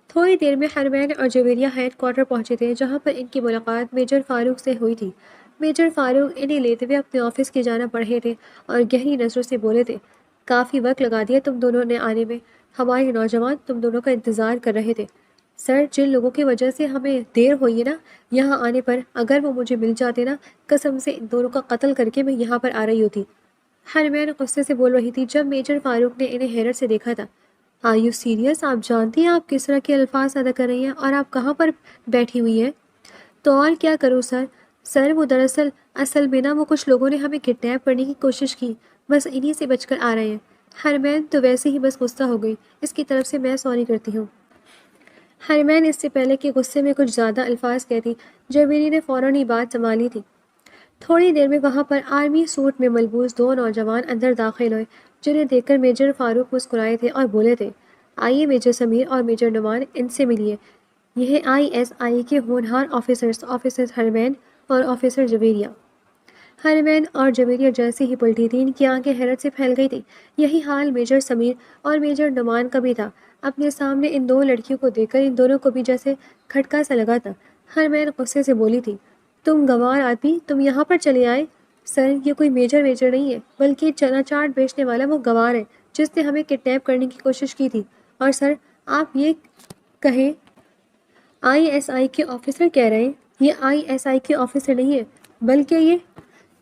تھوڑی دیر میں حرمین اور جویریہ ہیڈ کوارٹر پہنچے تھے، جہاں پر ان کی ملاقات میجر فاروق سے ہوئی تھی۔ میجر فاروق انہیں لیتے ہوئے اپنے آفس کی جانب بڑھے تھے اور گہری نظروں سے بولے تھے، کافی وقت لگا دیا تم دونوں نے آنے میں، ہمارے نوجوان تم دونوں کا انتظار کر رہے تھے۔ سر، جن لوگوں کی وجہ سے ہمیں دیر ہوئی ہے نا یہاں آنے پر، اگر وہ مجھے مل جاتے نا، قسم سے ان دونوں کا قتل کر کے میں یہاں پر آ رہی ہوتی۔ حرمین غصے سے بول رہی تھی جب میجر فاروق نے انہیں حیرت سے دیکھا تھا۔ Are you serious? آپ جانتی ہیں آپ کس طرح کے الفاظ ادا کر رہی ہیں، اور آپ کہاں پر بیٹھی ہوئی ہیں؟ تو اور کیا کروں سر؟ سر، وہ دراصل اصل میں نا وہ کچھ لوگوں نے ہمیں کڈنیپ کرنے کی کوشش کی، بس انہی سے بچ کر آ رہے ہیں۔ حرمین تو ویسے ہی بس غصہ ہو گئی، اس کی طرف سے میں سوری کرتی ہوں۔ حرمین اس سے پہلے کہ غصے میں کچھ زیادہ الفاظ کہتی، جویری نے فوراً ہی بات سنبھالی تھی۔ تھوڑی دیر میں وہاں پر آرمی سوٹ میں ملبوس دو نوجوان اندر داخل ہوئے، جنہیں دیکھ کر میجر فاروق مسکرائے تھے اور بولے تھے، آئیے میجر سمیر اور میجر نعمان، ان سے ملیے۔ یہ ISI کے ہونہار آفیسرز، آفیسر حرمین اور آفیسر جویریہ۔ حرمین اور جویریہ جیسے ہی پلٹی تھی، ان کی آنکھیں حیرت سے پھیل گئی تھیں۔ یہی حال میجر سمیر اور میجر نعمان کا بھی تھا۔ اپنے سامنے ان دو لڑکیوں کو دیکھ کر ان دونوں کو بھی جیسے کھٹکا سا لگا تھا۔ حرمین غصے سے بولی تھی، تم گنوار آدمی، تم یہاں پر چلے آئے؟ سر، یہ کوئی میجر نہیں ہے، بلکہ چنا چاٹ بیچنے والا وہ گنوار ہے جس نے ہمیں کڈنیپ کرنے کی کوشش کی تھی۔ اور سر، آپ یہ کہیں ISI کے آفیسر کہہ رہے ہیں؟ یہ ISI کے آفیسر نہیں ہے، بلکہ یہ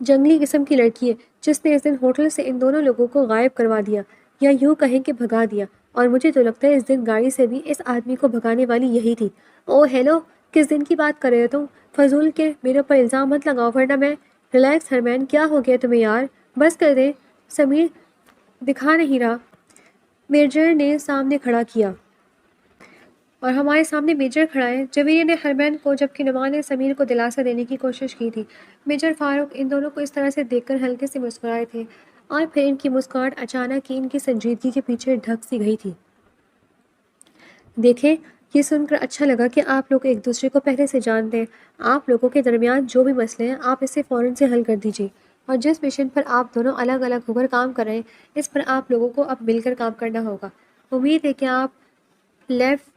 جنگلی قسم کی لڑکی ہے جس نے اس دن ہوٹل سے ان دونوں لوگوں کو غائب کروا دیا، یا یوں کہیں کہ بھگا دیا، اور مجھے تو لگتا ہے اس دن گاڑی سے بھی اس آدمی کو بھگانے والی یہی تھی۔ او ہیلو، کس دن کی بات کر رہے ہو تم؟ فضول کے میرے اوپر الزام مت لگاؤ ورنہ میں… ریلیکس حرمین، کیا ہو گیا تمہیں یار؟ بس کر دیں۔ سمیر دکھا نہیں رہا، میجر نے سامنے کھڑا کیا، اور ہمارے سامنے میجر کھڑا ہے۔ جویریہ نے حرمین کو، جبکہ نعمان نے سمیر کو دلاسا دینے کی کوشش کی تھی۔ میجر فاروق ان دونوں کو اس طرح سے دیکھ کر ہلکے سے مسکرائے تھے، اور پھر ان کی مسکراہٹ اچانک ہی ان کی سنجیدگی کے پیچھے ڈھک سی گئی تھی۔ دیکھیں، یہ سن کر اچھا لگا کہ آپ لوگ ایک دوسرے کو پہلے سے جانتے ہیں۔ آپ لوگوں کے درمیان جو بھی مسئلے ہیں، آپ اسے فوراً سے حل کر دیجیے، اور جس مشن پر آپ دونوں الگ الگ ہو کر کام کر رہے ہیں، اس پر آپ لوگوں کو اب مل کر کام کرنا ہوگا۔ امید ہے کہ آپ لیفٹ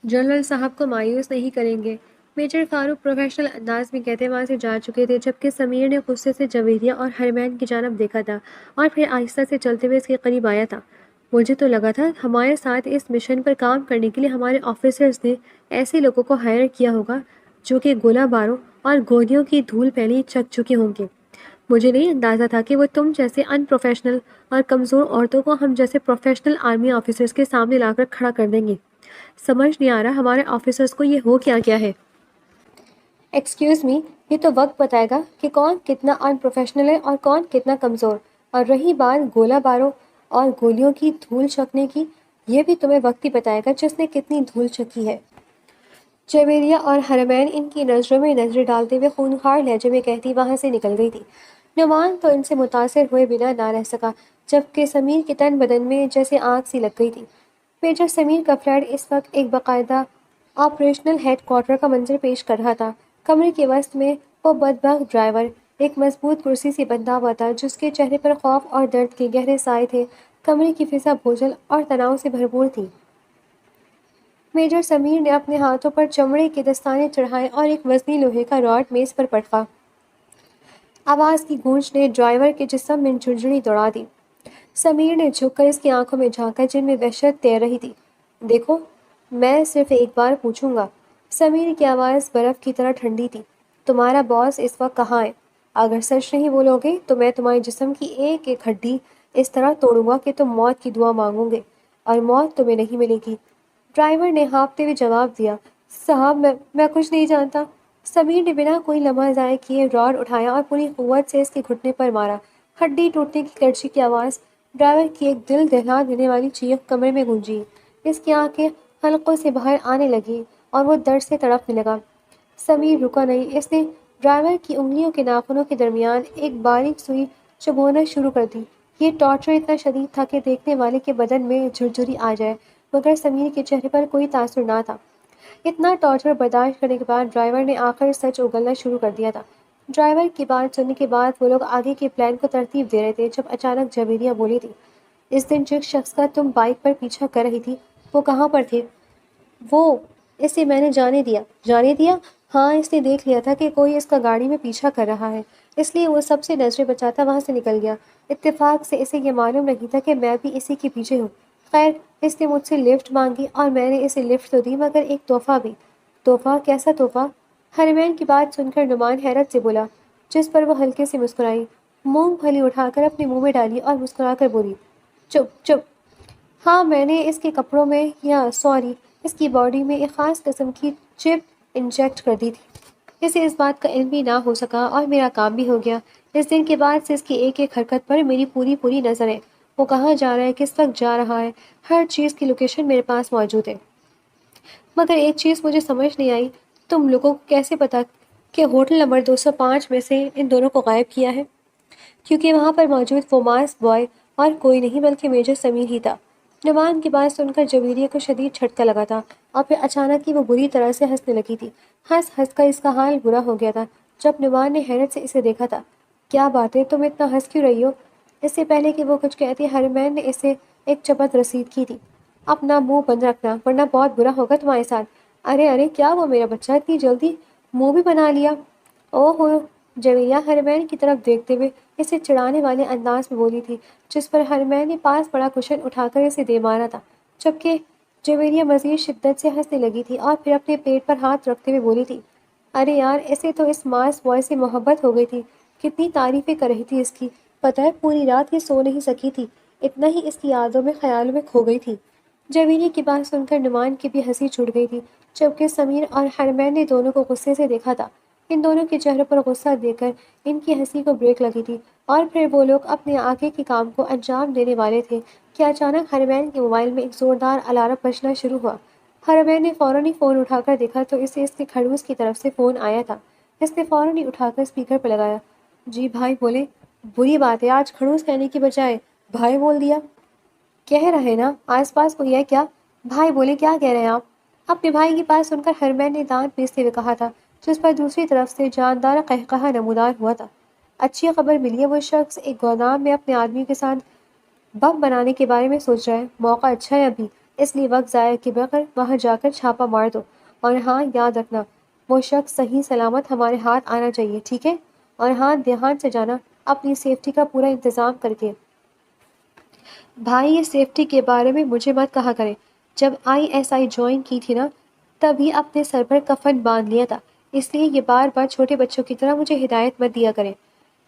جنرل صاحب کو مایوس نہیں کریں گے۔ میجر فاروق پروفیشنل انداز میں کہتے وہاں سے جا چکے تھے، جبکہ سمیر نے غصے سے جویریہ اور حرمین کی جانب دیکھا تھا اور پھر آہستہ سے چلتے ہوئے اس کے قریب آیا تھا۔ مجھے تو لگا تھا ہمارے ساتھ اس مشن پر کام کرنے کے لیے ہمارے آفیسرز نے ایسے لوگوں کو ہائر کیا ہوگا جو کہ گولہ باروں اور گولیوں کی دھول پہلے چکھ چکے ہوں گے۔ مجھے نہیں اندازہ تھا کہ وہ تم جیسے ان پروفیشنل اور کمزور عورتوں کو ہم جیسے پروفیشنل آرمی آفیسرز کے سامنے لا کر کھڑا کر دیں گے۔ سمجھ نہیں آ رہا ہمارے آفیسرز کو یہ ہو کیا ہے۔ ایکسکیوز می، یہ تو وقت بتائے گا کہ کون کتنا ان پروفیشنل ہے اور کون کتنا کمزور۔ اور رہی بات گولہ باروں اور گولیوں کی دھول چکھنے کی، یہ بھی تمہیں وقت ہی بتائے گا جس نے کتنی دھول چکی ہے۔ جویریہ اور حرمین ان کی نظروں میں نظریں ڈالتے ہوئے خونخوار لہجے میں کہتی وہاں سے نکل گئی تھی۔ نعمان تو ان سے متاثر ہوئے بنا نہ رہ سکا، جبکہ سمیر کے تن بدن میں جیسے آگ سی لگ گئی تھی۔ میجر سمیر کا فلیٹ اس وقت ایک باقاعدہ آپریشنل ہیڈ کوارٹر کا منظر پیش کر رہا تھا۔ کمرے کے وسط میں وہ بدبخت ڈرائیور ایک مضبوط کرسی سے بندھا ہوا تھا، جس کے چہرے پر خوف اور درد کے گہرے سائے تھے۔ کمرے کی فضا بوجھل اور تناؤ سے بھرپور تھی۔ میجر سمیر نے اپنے ہاتھوں پر چمڑے کے دستانے چڑھائے اور ایک وزنی لوہے کا راڈ میز پر پٹکا۔ آواز کی گونج نے ڈرائیور کے جسم میں جھنجھوڑی دوڑا دی۔ سمیر نے جھک کر اس کی آنکھوں میں جھانکا جن میں وحشت تیر رہی تھی۔ دیکھو، میں صرف ایک بار پوچھوں گا۔ سمیر کی آواز برف کی طرح ٹھنڈی تھی۔ تمہارا باس اس وقت کہاں ہے؟ اگر سچ نہیں بولو گے تو میں تمہارے جسم کی ایک ایک ہڈی اس طرح توڑوں گا کہ تم موت کی دعا مانگو گے، اور موت تمہیں نہیں ملے گی۔ ڈرائیور نے ہانپتے ہوئے جواب دیا، صاحب میں کچھ نہیں جانتا۔ سمیر نے بنا کوئی لمحہ ضائع کیے راڈ اٹھایا اور پوری قوت سے اس کے گھٹنے پر مارا۔ ہڈی ٹوٹنے کی کرچی کی آواز، ڈرائیور کی ایک دل دہلا دینے والی چیخ کمرے میں گونجی۔ اس کی آنکھیں حلقوں سے باہر آنے لگیں اور وہ درد سے تڑپنے لگا۔ سمیر رکا نہیں، اس نے ڈرائیور کی انگلیوں کے ناخنوں کے درمیان ایک باریک سوئی چبونا شروع کر دی۔ یہ ٹارچر اتنا شدید تھا کہ دیکھنے والے کے بدن میں جھرجھری آ جائے، مگر سمیر کے چہرے پر کوئی تاثر نہ تھا۔ اتنا ٹارچر برداشت کرنے کے بعد ڈرائیور نے آخر سچ اگلنا شروع کر دیا تھا۔ ڈرائیور کی بات سننے کے بعد وہ لوگ آگے کے پلان کو ترتیب دے رہے تھے جب اچانک جویریہ بولی تھی، اس دن جس شخص کا تم بائک پر پیچھا کر رہی تھی وہ کہاں پر تھے؟ وہ، اسے میں نے جانے دیا۔ جانے دیا؟ ہاں، اس نے دیکھ لیا تھا کہ کوئی اس کا گاڑی میں پیچھا کر رہا ہے، اس لیے وہ سب سے نظریں بچاتا وہاں سے نکل گیا۔ اتفاق سے اسے یہ معلوم نہیں تھا کہ میں بھی اسی کے پیچھے ہوں۔ خیر، اس نے مجھ سے لفٹ مانگی اور میں نے اسے لفٹ تو دی، مگر ایک تحفہ بھی۔ تحفہ؟ کیسا تحفہ؟ حرمین کی بات سن کر نعمان حیرت سے بولا، جس پر وہ ہلکے سے مسکرائی، مونگ پھلی اٹھا کر اپنے منہ میں ڈالی اور مسکرا کر بولی، چپ چپ۔ ہاں، میں نے اس کے کپڑوں میں، یا سوری، اس کی باڈی میں ایک خاص قسم کی چپ انجیکٹ کر دی تھی۔ اسے اس بات کا علم بھی نہ ہو سکا اور میرا کام بھی ہو گیا۔ اس دن کے بعد سے اس کی ایک ایک حرکت پر میری پوری نظر ہے۔ وہ کہاں جا رہا ہے، کس وقت جا رہا ہے، ہر چیز کی لوکیشن میرے پاس موجود ہے۔ مگر ایک چیز مجھے سمجھ نہیں آئی، تم لوگوں کو کیسے پتا کہ ہوٹل نمبر 205 میں سے ان دونوں کو غائب کیا ہے؟ کیونکہ وہاں پر موجود وہ ماسک بوائے اور کوئی نہیں بلکہ میجر سمیر ہی تھا۔ نعمان کی بات سن کر جویریہ کو شدید جھٹکا لگا تھا اور پھر اچانک ہی وہ بری طرح سے ہنسنے لگی تھی۔ ہنس ہنس کر اس کا حال برا ہو گیا تھا جب نعمان نے حیرت سے اسے دیکھا تھا۔ کیا بات ہے، تم اتنا ہنس کیوں رہی ہو؟ اس سے پہلے کہ وہ کچھ کہتی حرمین نے اسے ایک چپت رسید کی تھی، اپنا منہ بند رکھنا ورنہ بہت برا ہوگا تمہارے ساتھ۔ ارے کیا وہ میرا بچہ اتنی جلدی منہ بھی بنا لیا؟ او ہو، جویریہ حرمین کی طرف دیکھتے ہوئے اسے چڑھانے والے انداز میں بولی تھی، جس پر حرمین نے پاس پڑا کشن اٹھا کر اسے دے مارا تھا، جبکہ جویریہ مزید شدت سے ہنسنے لگی تھی اور پھر اپنے پیٹ پر ہاتھ رکھتے ہوئے بولی تھی، ارے یار، اسے تو اس ماس بوائے سے محبت ہو گئی تھی، کتنی تعریفیں کر رہی تھی اس کی، پتہ ہے پوری رات یہ سو نہیں سکی تھی، اتنا ہی اس کی یادوں میں خیالوں میں کھو گئی تھی۔ جویریہ کی بات سن کر نعمان کی بھی ہنسی چھوٹ گئی تھی، جبکہ سمیر اور حرمین نے دونوں کو غصے سے دیکھا تھا۔ ان دونوں کے چہروں پر غصہ دیکھ کر ان کی ہنسی کو بریک لگی تھی اور پھر وہ لوگ اپنے آگے کے کام کو انجام دینے والے تھے کہ اچانک حرمین کے موبائل میں ایک زوردار الارم بجنا شروع ہوا۔ حرمین نے فوراً ہی فون اٹھا کر دیکھا تو اسے اس کے کھڑوس کی طرف سے فون آیا تھا۔ اس نے فوراً ہی اٹھا کر اسپیکر پہ لگایا۔ جی بھائی بولے، بری بات ہے، آج کھڑوس کہنے کی بجائے بھائی بول دیا۔ کہہ رہے نا آس پاس کوئی ہے کیا؟ بھائی بولے، کیا کہہ رہے ہیں آپ؟ اپنے بھائی کی بات سن کر حرمین نے دانت پیستے ہوئے کہا تھا، جس پر دوسری طرف سے جاندار قہقہہ نمودار ہوا تھا۔ اچھی خبر ملی ہے، وہ شخص ایک گودام میں اپنے آدمی کے ساتھ بم بنانے کے بارے میں سوچ رہا ہے۔ موقع اچھا ہے ابھی، اس لیے وقت ضائع کے بغیر وہاں جا کر چھاپا مار دو، اور ہاں یاد رکھنا، وہ شخص صحیح سلامت ہمارے ہاتھ آنا چاہیے، ٹھیک ہے؟ اور ہاں، دھیان سے جانا، اپنی سیفٹی کا پورا انتظام کر کے۔ بھائی، یہ سیفٹی کے بارے میں مجھے مت کہا کرے۔ جب ISI جوائن کی تھی نا، تبھی اپنے سر پر کفن باندھ لیا تھا، اس لیے یہ بار بار چھوٹے بچوں کی طرح مجھے ہدایت مت دیا کرے،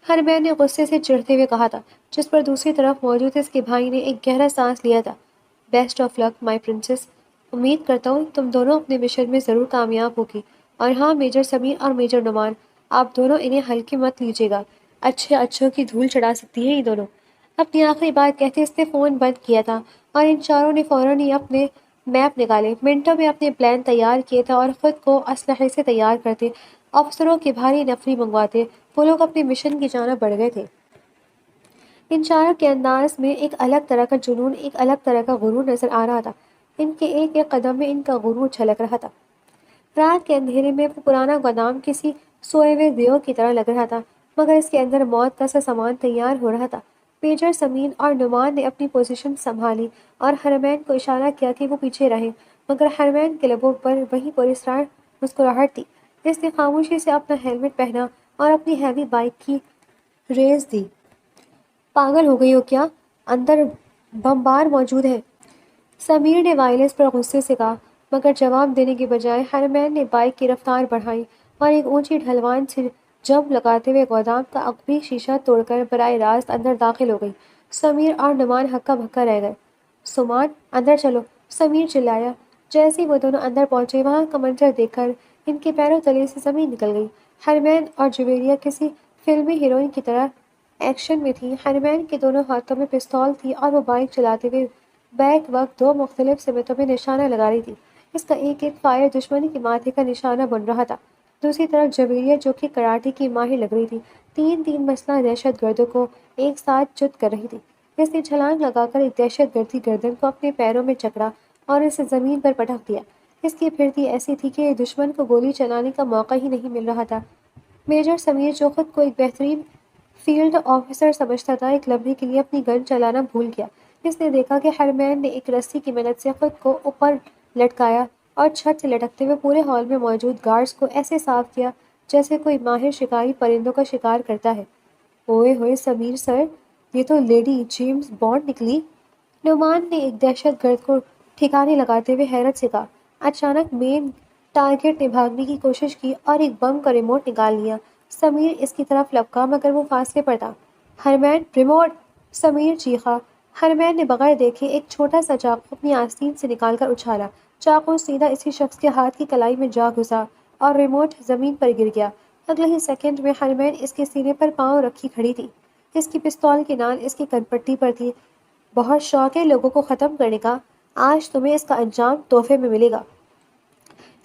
ہرمین نے غصے سے چڑھتے ہوئے کہا تھا، جس پر دوسری طرف موجود اس کے بھائی نے ایک گہرا سانس لیا تھا۔ Best of luck my princess, امید کرتا ہوں تم دونوں اپنے مشن میں ضرور کامیاب ہوگی۔ اور ہاں میجر سمیر اور میجر نعمان، آپ دونوں انہیں ہلکے مت لیجیے گا، اچھے اچھوں کی دھول چڑھا سکتی ہیں یہ دونوں۔ اپنی آخری بات کہتے اس نے فون بند کیا تھا اور ان چاروں نے فوراً ہی اپنے میپ نکالے، منٹوں میں اپنے پلان تیار کیے تھے اور خود کو اسلحے سے تیار کرتے، افسروں کی بھاری نفری منگواتے، وہ لوگ اپنے مشن کی جانب بڑھ گئے تھے۔ ان چاروں کے انداز میں ایک الگ طرح کا جنون، ایک الگ طرح کا غرور نظر آ رہا تھا، ان کے ایک ایک قدم میں ان کا غرور جھلک رہا تھا۔ رات کے اندھیرے میں وہ پرانا گودام کسی سوئے ہوئے دیو کی طرح لگ رہا تھا، مگر اس کے اندر موت کا سا سامان تیار ہو رہا تھا۔ میجر سمین اور نعمان نے اپنی پوزیشن سنبھالی اور حرمین کو اشارہ کیا کہ وہ پیچھے رہے، مگر حرمین کے لبوں پر وہی پراسرار مسکراہٹ تھی۔ اس نے خاموشی سے اپنا ہیلمٹ پہنا اور اپنی ہیوی بائک کی ریس دی۔ پاگل ہو گئی ہو کیا؟ اندر بمبار موجود ہے، سمیر نے وائرلیس پر غصے سے کہا، مگر جواب دینے کے بجائے حرمین نے بائک کی رفتار بڑھائی اور ایک اونچی ڈھلوان سے جمپ لگاتے ہوئے گودام کا عقبی شیشہ توڑ کر براہ راست اندر داخل ہو گئی۔ سمیر اور نعمان ہکا بھکا رہ گئے۔ سمان، اندر چلو، سمیر چلایا۔ جیسے ہی وہ دونوں اندر پہنچے، وہاں کا منظر دیکھ کر ان کے پیروں تلے سے زمین نکل گئی۔ حرمین اور جویریہ کسی فلمی ہیروئن کی طرح ایکشن میں تھی۔ حرمین کے دونوں ہاتھوں میں پستول تھی اور وہ بائک چلاتے ہوئے بیک وقت دو مختلف سمتوں میں نشانہ لگا رہی تھی۔ اس کا ایک ایک فائر دشمنی کے ماتھے کا نشانہ بن رہا تھا۔ دوسری طرف جویریہ، جو کہ کراٹے کی ماہر لگ رہی تھی، تین تین مسلح دہشت گردوں کو ایک ساتھ چت کر رہی تھی۔ اس نے چھلانگ لگا کر ایک دہشت گردی گردن کو اپنے پیروں میں جکڑا اور اسے زمین پر پٹک دیا۔ اس کی پھرتی ایسی تھی کہ دشمن کو گولی چلانے کا موقع ہی نہیں مل رہا تھا۔ میجر سمیر، جو خود کو ایک بہترین فیلڈ آفیسر سمجھتا تھا، ایک لمحے کے لیے اپنی گن چلانا بھول گیا۔ اس نے دیکھا کہ حرمین نے ایک رسی کی مدد سے خود کو اوپر لٹکایا اور چھت سے لٹکتے ہوئے پورے ہال میں موجود گارڈز کو ایسے صاف کیا جیسے کوئی ماہر شکاری پرندوں کا شکار کرتا ہے۔ اوئے ہوئے سمیر سر، یہ تو لیڈی جیمز بانڈ نکلی، نعمان نے ایک دہشت گرد کو ٹھکانے لگاتے ہوئے حیرت سے کہا۔ اچانک مین ٹارگٹ نے بھاگنے کی کوشش کی اور ایک بم کا ریموٹ نکال لیا۔ سمیر اس کی طرف لپکا، مگر وہ فاصلے پر تھا۔ حرمین، ریموٹ! سمیر چیخا۔ حرمین نے بغیر دیکھے ایک چھوٹا سا چاقو اپنی آستین سے نکال کر اچھالا۔ چاقو سیدھا اسی شخص کے ہاتھ کی کلائی میں جا گھسا اور ریموٹ زمین پر گر گیا۔ اگلے ہی سیکنڈ میں حرمین اس کے سینے پر پاؤں رکھی کھڑی تھی۔ اس کی پستول کی نال اس کی کنپٹی پر تھی۔ بہت شوق ہے لوگوں کو ختم کرنے کا، آج تمہیں اس کا انجام تحفے میں ملے گا۔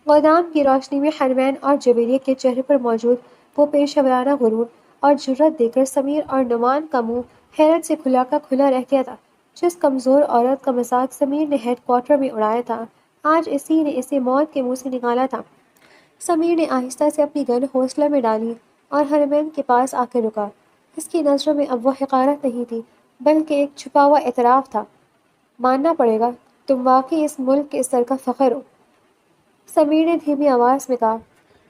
گودام کی روشنی میں حرمین اور جویریہ کے چہرے پر موجود وہ پیشہ ورانہ غرور اور جرأت دیکھ کر سمیر اور نعمان کا منہ حیرت سے کھلا کا کھلا رہ گیا تھا۔ جس کمزور عورت کا مذاق سمیر نے ہیڈ کوارٹر میں اڑایا تھا، آج اسی نے اسے موت کے منہ سے نکالا تھا۔ سمیر نے آہستہ سے اپنی گن ہولسٹر میں ڈالی اور حرمین کے پاس آ کر رکا۔ اس کی نظروں میں اب وہ حقارت نہیں تھی، بلکہ ایک چھپا ہوا اعتراف تھا۔ ماننا پڑے گا، تم واقعی اس ملک کے سر کا فخر ہو، سمیر نے دھیمی آواز میں کہا۔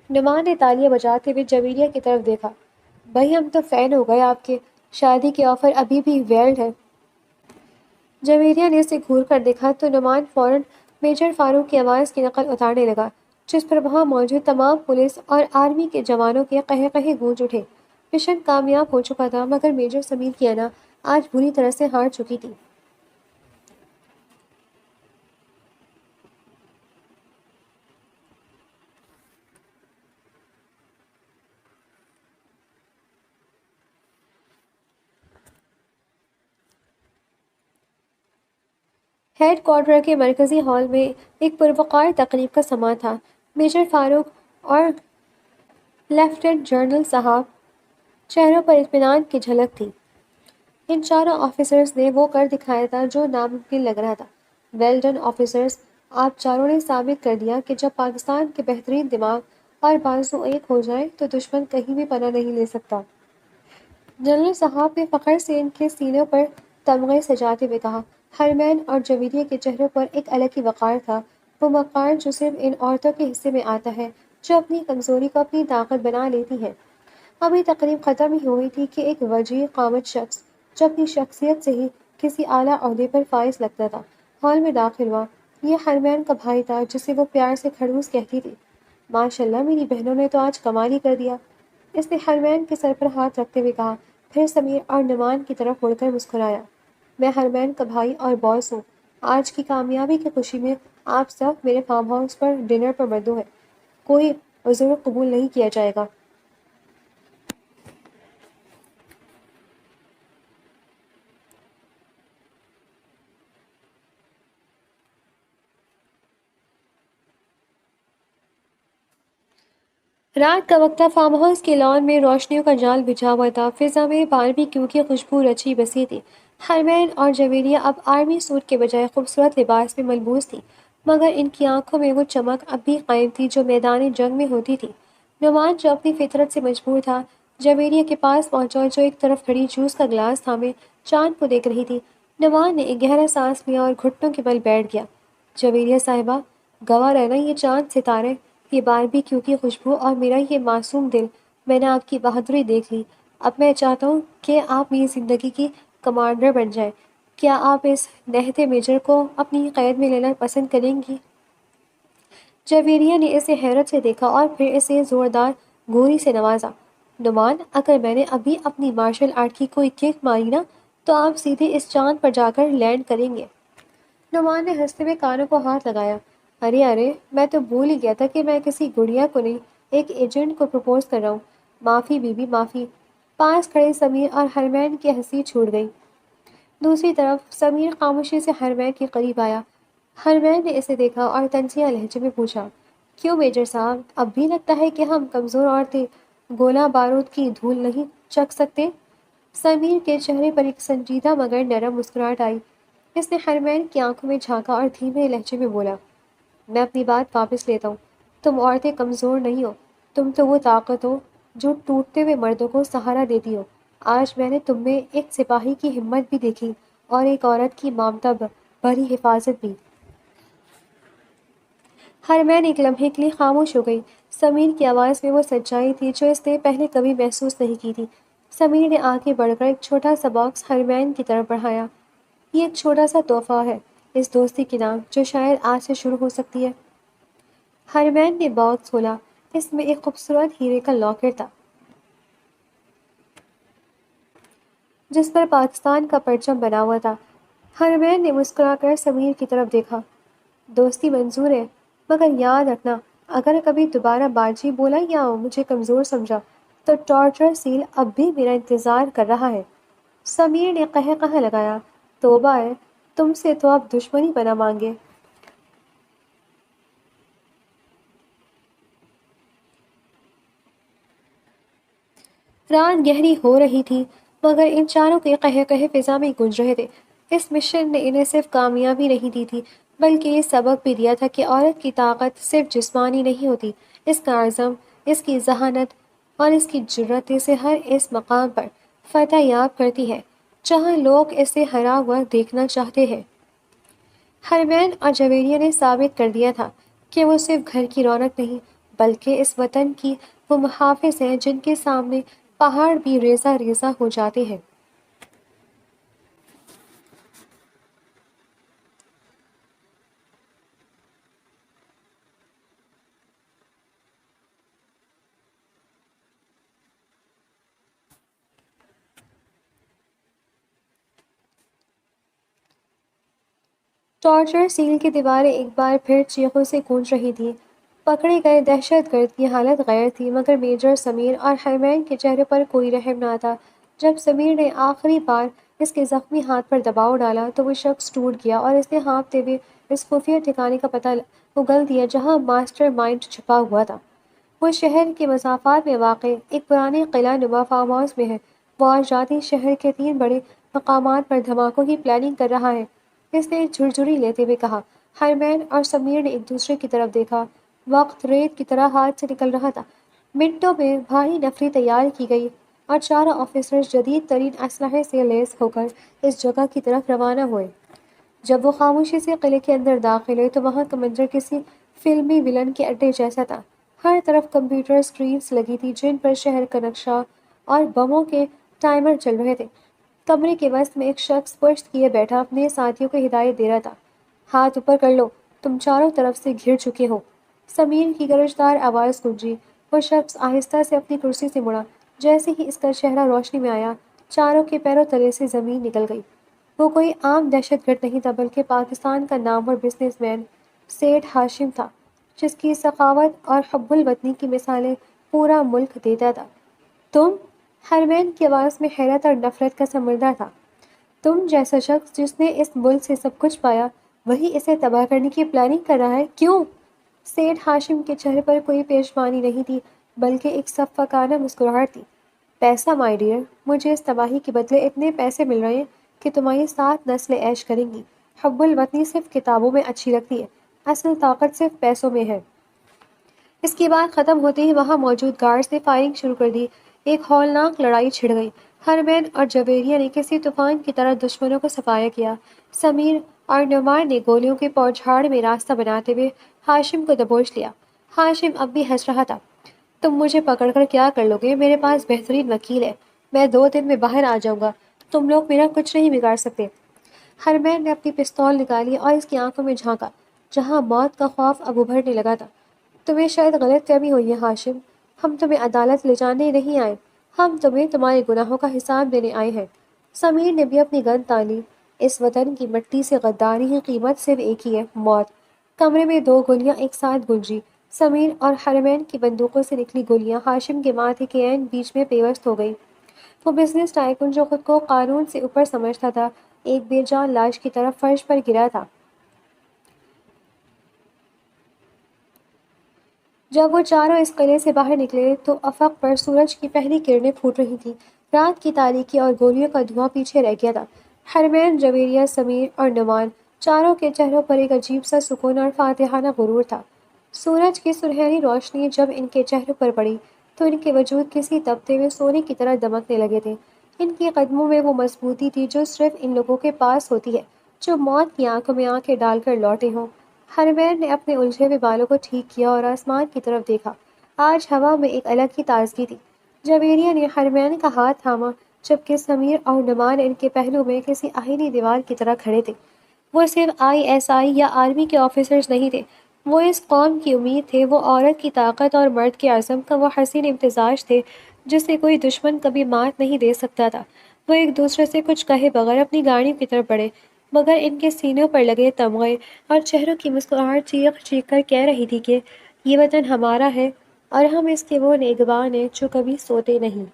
نعمان نے تالیاں بجاتے ہوئے جویریہ کی طرف دیکھا۔ بھائی، ہم تو فین ہو گئے آپ کے، شادی کے آفر ابھی بھی ویلڈ ہے۔ جویریہ نے اسے گھور کر دیکھا تو نعمان فوراً میجر فاروق کی آواز کی نقل اتارنے لگا، جس پر وہاں موجود تمام پولیس اور آرمی کے جوانوں کے قہقہے گونج اٹھے۔ مشن کامیاب ہو چکا تھا، مگر میجر سمیر کی انا آج بری طرح سے ہار چکی تھی۔ ہیڈ کوارٹر کے مرکزی ہال میں ایک پروقار تقریب کا سماں تھا۔ میجر فاروق اور لیفٹیننٹ جنرل صاحب چہروں پر اطمینان کی جھلک تھی۔ ان چاروں آفیسرز نے وہ کر دکھایا تھا جو ناممکن لگ رہا تھا۔ ویل ڈن آفیسرز، آپ چاروں نے ثابت کر دیا کہ جب پاکستان کے بہترین دماغ اور بازو ایک ہو جائیں تو دشمن کہیں بھی پناہ نہیں لے سکتا۔ جنرل صاحب نے فخر سے ان کے سینوں پر تمغے سجاتے ہوئے کہا۔ حرمین اور جویریہ کے چہروں پر ایک الگ ہی وقار تھا، وہ وقار جو صرف ان عورتوں کے حصے میں آتا ہے جو اپنی کمزوری کو اپنی طاقت بنا لیتی ہیں۔ ابھی تقریب ختم ہی ہوئی تھی کہ ایک وجیح قامت شخص جو اپنی شخصیت سے ہی کسی اعلیٰ عہدے پر فائز لگتا تھا، ہال میں داخل ہوا۔ یہ حرمین کا بھائی تھا جسے وہ پیار سے خڑوس کہتی تھی۔ ماشاء اللہ، میری بہنوں نے تو آج کمال ہی کر دیا، اس نے حرمین کے سر پر ہاتھ رکھتے ہوئے کہا، پھر سمیر اور نعمان کی طرف مڑ کر مسکرایا۔ میں حرمین کا بھائی اور باس ہوں۔ آج کی کامیابی کی خوشی میں آپ سب میرے فارم ہاؤس پر ڈنر پر مدعو ہیں۔ کوئی عذر قبول نہیں کیا جائے گا۔ رات کا وقت تھا، فارم ہاؤس کے لان میں روشنیوں کا جال بچھا ہوا تھا، فضا میں باربیکیو کی خوشبو رچی بسی تھی۔ حرمین اور جویریہ اب آرمی سوٹ کے بجائے خوبصورت لباس میں ملبوس تھی، مگر ان کی آنکھوں میں وہ چمک اب بھی قائم تھی جو میدان جنگ میں ہوتی تھی۔ نعمان جو اپنی فطرت سے مجبور تھا، جویریہ کے پاس پہنچا جو ایک طرف کھڑی جوس کا گلاس تھامے چاند کو دیکھ رہی تھی۔ نعمان نے ایک گہرا سانس لیا اور گھٹنوں کے بل بیٹھ گیا۔ جویریہ صاحبہ، گواہ رہنا، یہ چاند ستارے، یہ باربیکیو کی خوشبو اور میرا یہ معصوم دل، میں نے آپ کی بہادری دیکھ لی۔ اب میں چاہتا ہوں کہ آپ میری زندگی کی کمانڈر بن جائیں۔ کیا آپ اس نہتے میجر کو اپنی قید میں لینا پسند کریں گی؟ جویریہ نے اسے حیرت سے دیکھا اور پھر اسے زوردار گوری سے نوازا۔ نعمان، اگر میں نے ابھی اپنی مارشل آرٹ کی کوئی کک ماری نا تو آپ سیدھے اس چاند پر جا کر لینڈ کریں گے۔ نعمان نے ہنستے ہوئے کانوں کو ہاتھ لگایا۔ ارے ارے، میں تو بھول ہی گیا تھا کہ میں کسی گڑیا کو نہیں، ایک ایجنٹ کو پرپوز کر رہا ہوں۔ معافی بی بی، معافی۔ پاس کھڑے سمیر اور حرمین کی ہنسی چھوٹ گئی۔ دوسری طرف سمیر خاموشی سے حرمین کے قریب آیا۔ حرمین نے اسے دیکھا اور طنزیہ لہجے میں پوچھا، کیوں میجر صاحب، اب بھی لگتا ہے کہ ہم کمزور عورتیں گولہ بارود کی دھول نہیں چکھ سکتے؟ سمیر کے چہرے پر ایک سنجیدہ مگر نرم مسکراہٹ آئی۔ اس نے حرمین کی آنکھوں میں جھانکا اور دھیمے لہجے میں بولا، میں اپنی بات واپس لیتا ہوں۔ تم عورتیں کمزور نہیں ہو، تم تو وہ طاقت ہو جو ٹوٹتے ہوئے مردوں کو سہارا دیتی ہو۔ آج میں نے تم میں ایک سپاہی کی ہمت بھی دیکھی اور ایک عورت کی ممتا بھری حفاظت بھی۔ حرمین ایک لمحے کے لیے خاموش ہو گئی۔ سمیر کی آواز میں وہ سچائی تھی جو اس نے پہلے کبھی محسوس نہیں کی تھی۔ سمیر نے آگے بڑھ کر ایک چھوٹا سا باکس حرمین کی طرف بڑھایا۔ یہ ایک چھوٹا سا تحفہ ہے اس دوستی کے نام، جو شاید آج سے شروع ہو سکتی ہے۔ حرمین نے باکس کھولا۔ اس میں ایک خوبصورت ہیرے کا لاکٹ تھا جس پر پاکستان کا پرچم بنا ہوا تھا۔ حرمین نے مسکرا کر سمیر کی طرف دیکھا۔ دوستی منظور ہے، مگر یاد رکھنا، اگر کبھی دوبارہ باجی بولا یا مجھے کمزور سمجھا تو ٹارچر سیل اب بھی میرا انتظار کر رہا ہے۔ سمیر نے قہقہہ لگایا، توبہ ہے، تم سے تو اب دشمنی پناہ مانگے۔ رات گہری ہو رہی تھی، مگر ان چاروں کے قہقہے فضا میں گونج رہے تھے۔ اس مشن نے انہیں صرف کامیابی نہیں دی تھی، بلکہ یہ سبق بھی دیا تھا کہ عورت کی طاقت صرف جسمانی نہیں ہوتی، اس کا عزم، اس کی ذہانت اور اس کی جرأت اسے ہر اس مقام پر فتح یاب کرتی ہے جہاں لوگ اسے ہرا ہوا دیکھنا چاہتے ہیں۔ حرمین اور جویریہ نے ثابت کر دیا تھا کہ وہ صرف گھر کی رونق نہیں، بلکہ اس وطن کی وہ محافظ ہیں جن کے سامنے پہاڑ بھی ریزہ ریزہ ہو جاتے ہیں۔ ٹارچر سیل کی دیواریں ایک بار پھر چیخوں سے گونج رہی تھیں۔ پکڑے گئے دہشت گرد کی حالت غیر تھی، مگر میجر سمیر اور حرمین کے چہرے پر کوئی رحم نہ تھا۔ جب سمیر نے آخری بار اس کے زخمی ہاتھ پر دباؤ ڈالا تو وہ شخص ٹوٹ گیا اور اس نے ہانپتے ہوئے اس خفیہ ٹھکانے کا پتہ اگل دیا جہاں ماسٹر مائنڈ چھپا ہوا تھا۔ وہ شہر کے مسافات میں واقع ایک پرانے قلعہ نما فارم ہاؤس میں ہے۔ وہ آج رات ہی شہر کے 3 بڑے مقامات پر دھماکوں کی پلاننگ کر رہا ہے، اس نے جھرجھری لیتے ہوئے کہا۔ حرمین اور سمیر نے ایک دوسرے کی طرف دیکھا۔ وقت ریت کی طرح ہاتھ سے نکل رہا تھا۔ منٹوں میں بھاری نفری تیار کی گئی اور چاروں آفیسرز جدید ترین اسلحے سے لیس ہو کر اس جگہ کی طرف روانہ ہوئے۔ جب وہ خاموشی سے قلعے کے اندر داخل ہوئے تو وہاں کا منظر کسی فلمی ویلن کے اڈے جیسا تھا۔ ہر طرف کمپیوٹر اسکرینز لگی تھی جن پر شہر کا نقشہ اور بموں کے ٹائمر چل رہے تھے۔ کمرے کے وسط میں ایک شخص پشت کیے بیٹھا اپنے ساتھیوں کو ہدایت دے رہا تھا۔ ہاتھ اوپر کر لو، تم چاروں طرف سے گھر چکے ہو۔ سمیر کی گرجدار آواز گونجی۔ وہ شخص آہستہ سے اپنی کرسی سے مڑا۔ جیسے ہی اس کا چہرہ روشنی میں آیا، چاروں کے پیروں تلے سے زمین نکل گئی۔ وہ کوئی عام دہشت گرد نہیں تھا بلکہ پاکستان کا نامور بزنس مین سیٹھ ہاشم تھا، جس کی سخاوت اور حب الوطنی کی مثالیں پورا ملک دیتا تھا۔ تم؟ ہرمین کی آواز میں حیرت اور نفرت کا سمندر تھا۔ تم جیسا شخص جس نے اس ملک سے سب کچھ پایا، وہی اسے تباہ کرنے کی پلاننگ کر رہا ہے، کیوں؟ سیٹھ ہاشم کے چہرے پر کوئی پیشمانی نہیں تھی بلکہ ایک شفقانہ مسکراہٹ تھی۔ پیسہ مائی ڈیئر، مجھے اس تباہی کے بدلے اتنے پیسے مل رہے ہیں کہ تمہاری 7 نسلیں عیش کریں گی۔ حب الوطنی صرف کتابوں میں اچھی لگتی ہے، اصل طاقت صرف پیسوں میں ہے۔ اس کی بات ختم ہوتے ہی وہاں موجود گارڈز نے فائرنگ شروع کر دی۔ ایک ہولناک لڑائی چھڑ گئی۔ ہرمین اور جویریہ نے کسی طوفان کی طرح دشمنوں کو صفایا کیا۔ سمیر اور نعمان نے گولیوں کے بوچھاڑ میں راستہ بناتے ہوئے ہاشم کو دبوچ لیا۔ ہاشم اب بھی ہنس رہا تھا۔ تم مجھے پکڑ کر کیا کر لو گے؟ میرے پاس بہترین وکیل ہے، میں 2 دن میں باہر آ جاؤں گا، تم لوگ میرا کچھ نہیں بگاڑ سکتے۔ ہرمین نے اپنی پستول نکالی اور اس کی آنکھوں میں جھانکا، جہاں موت کا خوف اب ابھرنے لگا تھا۔ تمہیں شاید غلط فہمی ہوئی ہے ہاشم، ہم تمہیں عدالت لے جانے نہیں آئے، ہم تمہیں تمہارے گناہوں کا حساب دینے آئے ہیں۔ سمیر نے بھی اپنی گن تانی۔ اس وطن کی مٹی سے غداری کی قیمت صرف ایک ہی ہے، موت۔ کمرے میں 2 گولیاں ایک ساتھ گونجی۔ سمیر اور ہرمین کی بندوقوں سے نکلی گولیاں ہاشم کے ماتھے کے عین بیچ میں پیوست ہو گئی۔ وہ بزنس ٹائکون جو خود کو قانون سے اوپر سمجھتا تھا، ایک بے جان لاش کی طرف فرش پر گرا تھا۔ جب وہ چاروں اس قلعے سے باہر نکلے تو افق پر سورج کی پہلی کرنیں پھوٹ رہی تھیں۔ رات کی تاریکی اور گولیوں کا دھواں پیچھے رہ گیا تھا۔ ہرمین، جویریہ، سمیر اور نعمان، چاروں کے چہروں پر ایک عجیب سا سکون اور فاتحانہ غرور تھا۔ سورج کی سنہری روشنی جب ان کے چہروں پر پڑی تو ان کے وجود کسی تپتے ہوئے سونے کی طرح دمکنے لگے تھے۔ ان کے قدموں میں وہ مضبوطی تھی جو صرف ان لوگوں کے پاس ہوتی ہے جو موت کی آنکھوں میں آنکھیں ڈال کر لوٹے ہوں۔ ہرمین نے اپنے الجھے ہوئے بالوں کو ٹھیک کیا اور آسمان کی طرف دیکھا۔ آج ہوا میں ایک الگ ہی تازگی تھی۔ جویریہ نے ہرمین کا ہاتھ تھاما جبکہ سمیر اور نعمان ان کے پہلو میں کسی آہنی دیوار کی طرح کھڑے تھے۔ وہ صرف ISI یا آرمی کے آفیسرز نہیں تھے، وہ اس قوم کی امید تھے، وہ عورت کی طاقت اور مرد کے عزم کا وہ حسین امتزاج تھے جسے کوئی دشمن کبھی مات نہیں دے سکتا تھا۔ وہ ایک دوسرے سے کچھ کہے بغیر اپنی گاڑیوں کی طرف بڑھے، مگر ان کے سینوں پر لگے تمغے اور چہروں کی مسکراہٹ چیخ چیخ کر کہہ رہی تھی کہ یہ وطن ہمارا ہے اور ہم اس کے وہ نگہبان ہیں جو کبھی سوتے نہیں۔